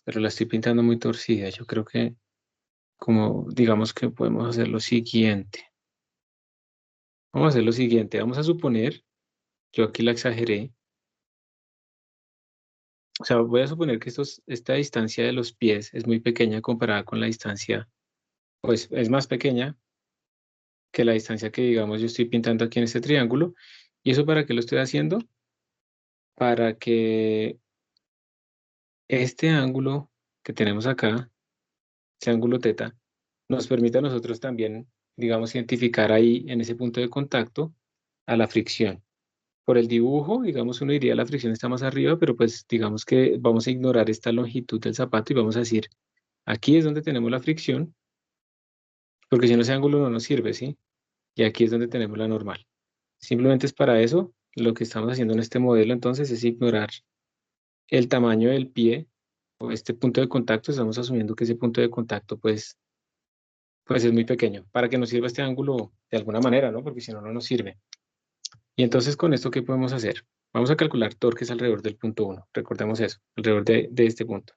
Speaker 1: Pero la estoy pintando muy torcida. Yo creo que, como digamos que podemos hacer lo siguiente. Vamos a hacer lo siguiente. Vamos a suponer, yo aquí la exageré. O sea, voy a suponer que esta distancia de los pies es muy pequeña comparada con la distancia, pues es más pequeña que la distancia que, digamos, yo estoy pintando aquí en este triángulo. ¿Y eso para qué lo estoy haciendo? Para que este ángulo que tenemos acá, ese ángulo teta, nos permita a nosotros también, digamos, identificar ahí en ese punto de contacto a la fricción. Por el dibujo, digamos, uno diría la fricción está más arriba, pero pues digamos que vamos a ignorar esta longitud del zapato y vamos a decir, aquí es donde tenemos la fricción, porque si no ese ángulo no nos sirve, ¿sí? Y aquí es donde tenemos la normal. Simplemente es para eso, lo que estamos haciendo en este modelo entonces es ignorar el tamaño del pie o este punto de contacto. Estamos asumiendo que ese punto de contacto pues es muy pequeño, para que nos sirva este ángulo de alguna manera, ¿no? Porque si no, no nos sirve. Y entonces con esto, ¿qué podemos hacer? Vamos a calcular torques alrededor del punto 1. Recordemos eso, alrededor de este punto.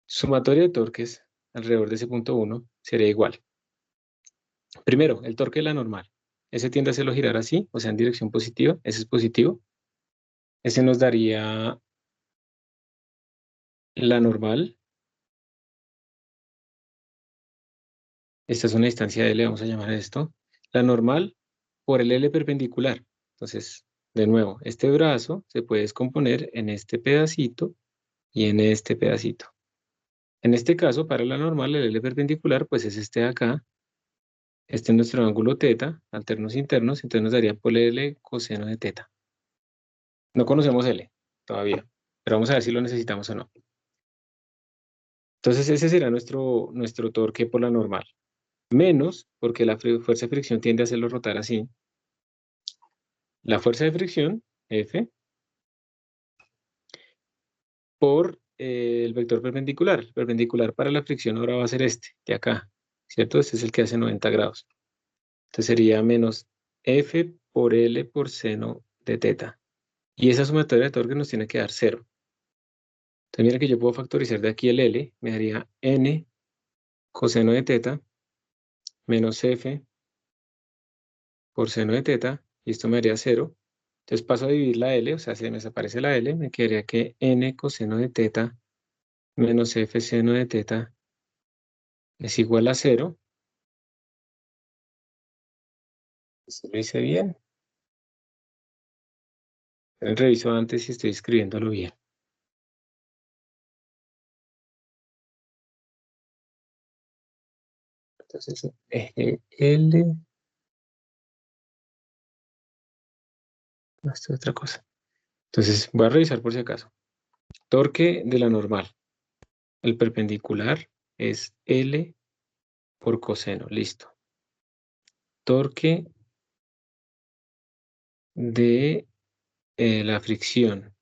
Speaker 1: Sumatoria de torques alrededor de ese punto 1 sería igual. Primero, el torque de la normal. Ese tiende a hacerlo girar así, o sea, en dirección positiva. Ese es positivo. Ese nos daría la normal. Esta es una distancia de L, vamos a llamar esto. La normal por el L perpendicular. Entonces, de nuevo, este brazo se puede descomponer en este pedacito y en este pedacito. En este caso, para la normal, el L perpendicular, pues es este de acá, Este es nuestro ángulo teta, alternos internos, entonces nos daría por L coseno de teta. No conocemos L todavía, pero vamos a ver si lo necesitamos o no. Entonces ese será nuestro torque por la normal. Menos, porque la fuerza de fricción tiende a hacerlo rotar así. La fuerza de fricción, F, por el vector perpendicular. El perpendicular para la fricción ahora va a ser este, de acá, ¿cierto? Este es el que hace 90 grados. Entonces sería menos F por L por seno de teta. Y esa sumatoria de torque nos tiene que dar 0. Entonces mira que yo puedo factorizar de aquí el L, me daría N coseno de teta menos F por seno de teta, y esto me daría 0. Entonces paso a dividir la L, o sea, se me desaparece la L, me quedaría que N coseno de teta menos F seno de teta es igual a 0. Esto lo hice bien. Reviso antes si estoy escribiéndolo bien. Entonces, L, no, esto es otra cosa. Entonces, voy a revisar por si acaso. Torque de la normal. El perpendicular es L por coseno, listo. Torque de la fricción.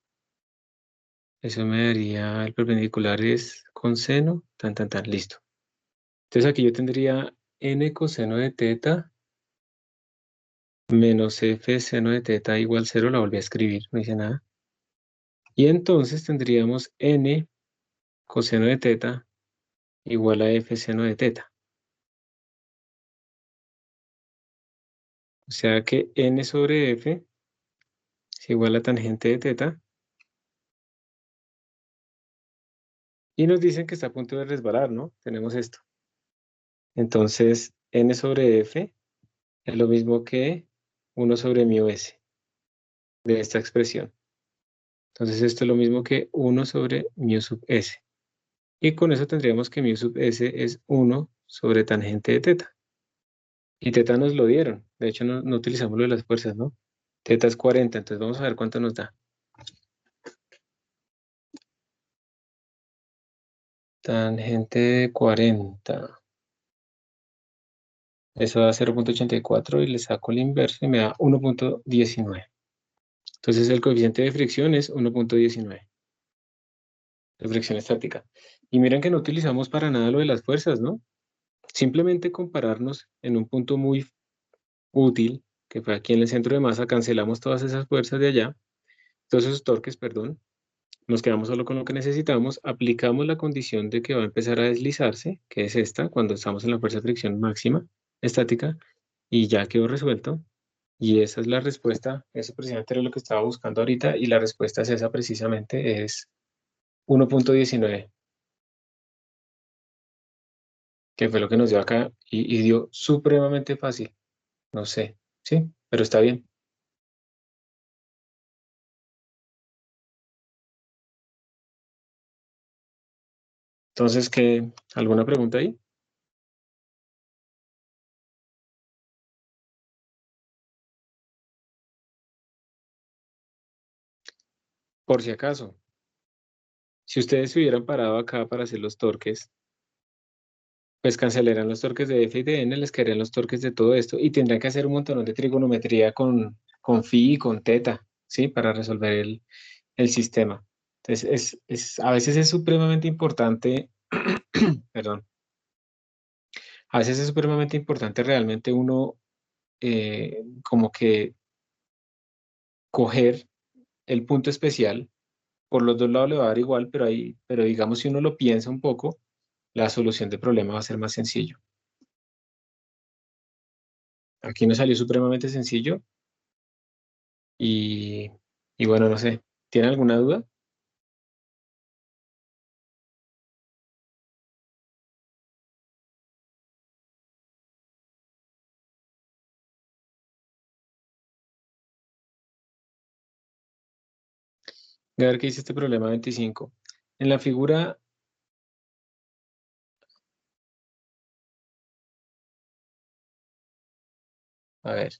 Speaker 1: Eso me daría, el perpendicular es con seno, tan, listo. Entonces aquí yo tendría N coseno de teta menos F seno de teta igual 0, la volví a escribir, no hice nada. Y entonces tendríamos N coseno de teta igual a F seno de teta. O sea que N sobre F es igual a tangente de teta. Y nos dicen que está a punto de resbalar, ¿no? Tenemos esto. Entonces, N sobre F es lo mismo que 1 sobre mu S de esta expresión. Entonces, esto es lo mismo que 1 sobre mu sub S. Y con eso tendríamos que mu sub S es 1 sobre tangente de teta. Y teta nos lo dieron. De hecho, no utilizamos lo de las fuerzas, ¿no? Teta es 40, entonces vamos a ver cuánto nos da. Tangente de 40. Eso da 0.84 y le saco el inverso y me da 1.19. Entonces el coeficiente de fricción es 1.19. De fricción estática. Y miren que no utilizamos para nada lo de las fuerzas, ¿no? Simplemente compararnos en un punto muy útil, que fue aquí en el centro de masa, cancelamos todas esas fuerzas de allá, todos esos torques, perdón, nos quedamos solo con lo que necesitamos, aplicamos la condición de que va a empezar a deslizarse, que es esta, cuando estamos en la fuerza de fricción máxima estática, y ya quedó resuelto. Y esa es la respuesta, eso precisamente era lo que estaba buscando ahorita, y la respuesta es esa precisamente, es 1.19, que fue lo que nos dio acá, y dio supremamente fácil, no sé, sí, pero está bien. Entonces, ¿alguna pregunta ahí? Por si acaso, si ustedes se hubieran parado acá para hacer los torques, pues cancelarían los torques de F y de N, les quedarían los torques de todo esto y tendrían que hacer un montón de trigonometría con phi y con teta, ¿sí? Para resolver el sistema. Entonces, a veces es supremamente importante, perdón, a veces es supremamente importante realmente uno como que coger el punto especial, por los dos lados le va a dar igual, pero digamos si uno lo piensa un poco, la solución del problema va a ser más sencillo. Aquí nos salió supremamente sencillo y, y bueno, no sé, ¿tiene alguna duda? A ver qué dice este problema 25. En la figura A ver,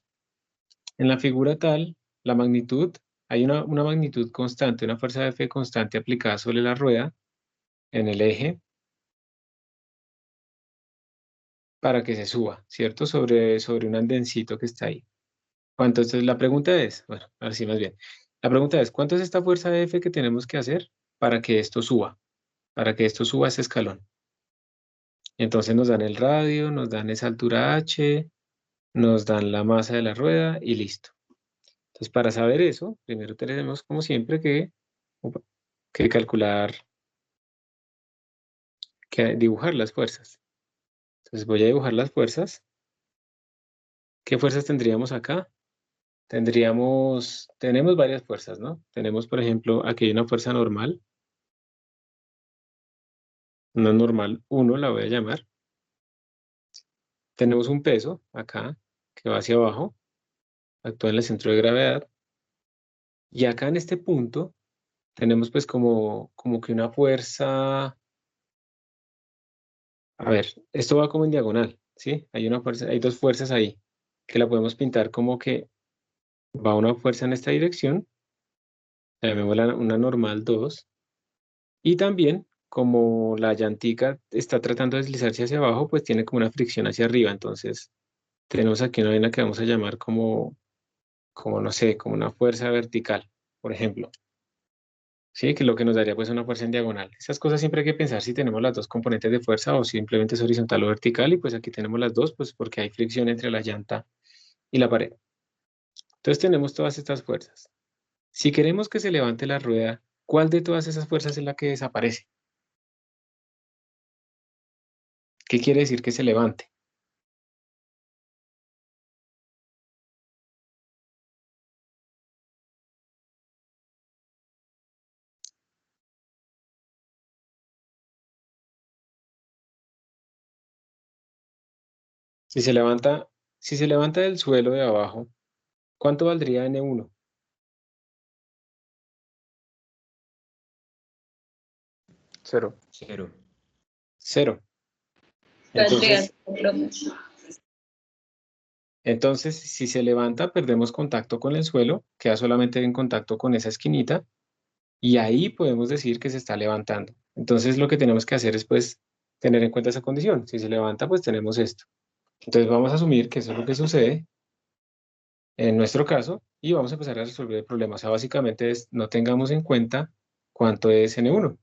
Speaker 1: en la figura tal, la magnitud, hay una magnitud constante, una fuerza F constante aplicada sobre la rueda en el eje para que se suba, ¿cierto? Sobre un andencito que está ahí. ¿Cuánto? Entonces la pregunta es, bueno, ahora sí más bien. La pregunta es, ¿cuánto es esta fuerza F que tenemos que hacer para que esto suba? Para que esto suba ese escalón. Entonces nos dan el radio, nos dan esa altura H, nos dan la masa de la rueda y listo. Entonces para saber eso, primero tenemos como siempre que calcular, que dibujar las fuerzas. Entonces voy a dibujar las fuerzas. ¿Qué fuerzas tendríamos acá? Tenemos varias fuerzas, ¿no? Tenemos, por ejemplo, aquí hay una fuerza normal. Una normal 1 la voy a llamar. Tenemos un peso acá que va hacia abajo, actúa en el centro de gravedad. Y acá en este punto tenemos pues como que una fuerza. A ver, esto va como en diagonal, ¿sí? Hay una fuerza, hay dos fuerzas ahí que la podemos pintar como que va una fuerza en esta dirección, llamémosla una normal 2, y también como la llantica está tratando de deslizarse hacia abajo, pues tiene como una fricción hacia arriba, entonces tenemos aquí una vaina que vamos a llamar como no sé, como una fuerza vertical, por ejemplo. Sí, que lo que nos daría pues una fuerza en diagonal. Esas cosas siempre hay que pensar si tenemos las dos componentes de fuerza o simplemente es horizontal o vertical, y pues aquí tenemos las dos, pues porque hay fricción entre la llanta y la pared. Entonces tenemos todas estas fuerzas. Si queremos que se levante la rueda, ¿cuál de todas esas fuerzas es la que desaparece? ¿Qué quiere decir que se levante? Si se levanta del suelo de abajo, ¿cuánto valdría N1?
Speaker 5: 0.
Speaker 4: 0.
Speaker 1: 0.
Speaker 6: Valdría
Speaker 1: Entonces,
Speaker 6: cero.
Speaker 1: Entonces, si se levanta, perdemos contacto con el suelo, queda solamente en contacto con esa esquinita y ahí podemos decir que se está levantando. Entonces, lo que tenemos que hacer es, pues, tener en cuenta esa condición. Si se levanta, pues tenemos esto. Entonces, vamos a asumir que eso es lo que sucede en nuestro caso y vamos a empezar a resolver el problema. O sea, básicamente es, no tengamos en cuenta cuánto es N1,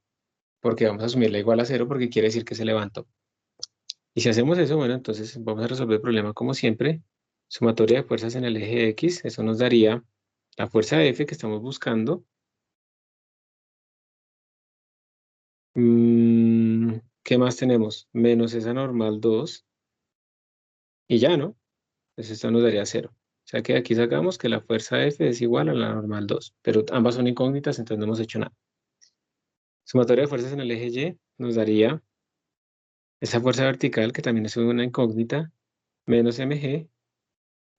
Speaker 1: porque vamos a asumirla igual a 0 porque quiere decir que se levantó. Y si hacemos eso, bueno, entonces vamos a resolver el problema como siempre. Sumatoria de fuerzas en el eje X, eso nos daría la fuerza F que estamos buscando. ¿Qué más tenemos? Menos esa normal 2. Y ya, ¿no? Entonces esto nos daría 0. O sea que aquí sacamos que la fuerza F es igual a la normal 2. Pero ambas son incógnitas, entonces no hemos hecho nada. Sumatoria de fuerzas en el eje Y nos daría esa fuerza vertical, que también es una incógnita, menos mg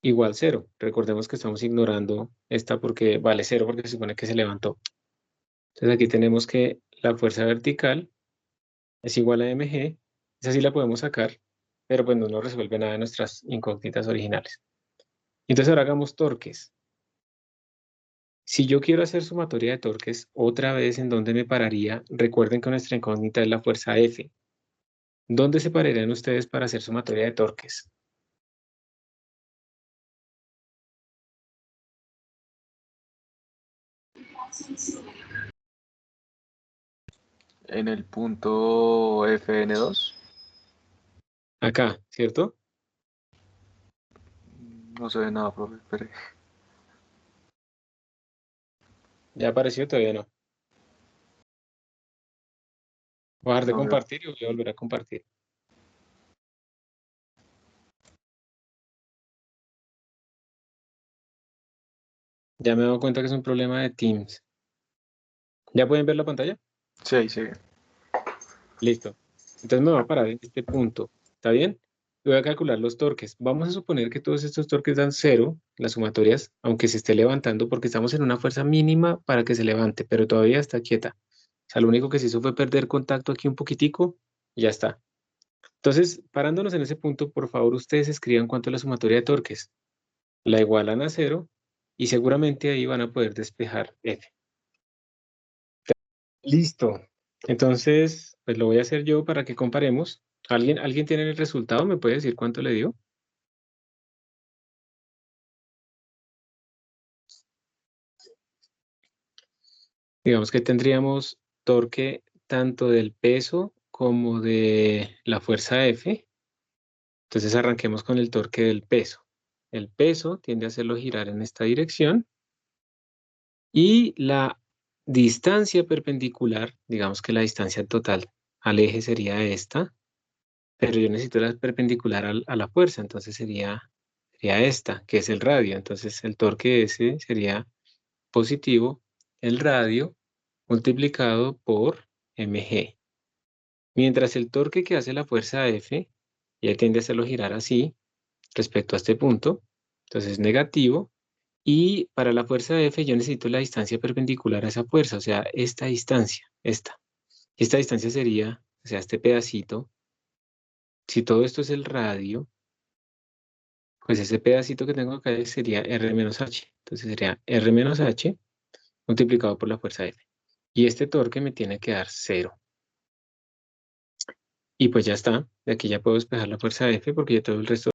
Speaker 1: igual 0. Recordemos que estamos ignorando esta porque vale 0 porque se supone que se levantó. Entonces aquí tenemos que la fuerza vertical es igual a mg. Esa sí la podemos sacar, pero pues no nos resuelve nada de nuestras incógnitas originales. Entonces ahora hagamos torques. Si yo quiero hacer sumatoria de torques, otra vez, ¿en dónde me pararía? Recuerden que nuestra incógnita es la fuerza F. ¿Dónde se pararían ustedes para hacer sumatoria de torques?
Speaker 5: En el punto FN2.
Speaker 1: Acá, ¿cierto?
Speaker 5: No se ve nada, profe. Espere.
Speaker 1: ¿Ya apareció? Todavía no. Voy a dejar de
Speaker 5: No veo.
Speaker 1: compartir y voy a volver a compartir. Ya me he dado cuenta que es un problema de Teams. ¿Ya pueden ver la pantalla?
Speaker 5: Sí, ahí sigue.
Speaker 1: Listo. Entonces me voy a parar en este punto. ¿Está bien? Y voy a calcular los torques. Vamos a suponer que todos estos torques dan 0, las sumatorias, aunque se esté levantando, porque estamos en una fuerza mínima para que se levante, pero todavía está quieta. O sea, lo único que se hizo fue perder contacto aquí un poquitico y ya está. Entonces, parándonos en ese punto, por favor, ustedes escriban cuánto es la sumatoria de torques. la igualan a 0 y seguramente ahí van a poder despejar F. Listo. Entonces, pues lo voy a hacer yo para que comparemos. ¿Alguien tiene el resultado? ¿Me puede decir cuánto le dio? Digamos que tendríamos torque tanto del peso como de la fuerza F. Entonces arranquemos con el torque del peso. El peso tiende a hacerlo girar en esta dirección y la distancia perpendicular, digamos que la distancia total al eje sería esta, pero yo necesito la perpendicular a la fuerza, entonces sería esta, que es el radio. Entonces el torque ese sería positivo, el radio multiplicado por mg. Mientras el torque que hace la fuerza F, ya tiende a hacerlo girar así, respecto a este punto, entonces negativo, y para la fuerza F yo necesito la distancia perpendicular a esa fuerza, o sea, esta distancia, esta. Esta distancia sería, o sea, este pedacito, si todo esto es el radio, pues ese pedacito que tengo acá sería R menos H, entonces sería R menos H multiplicado por la fuerza F. Y este torque me tiene que dar 0. Y pues ya está, de aquí ya puedo despejar la fuerza F porque ya todo el resto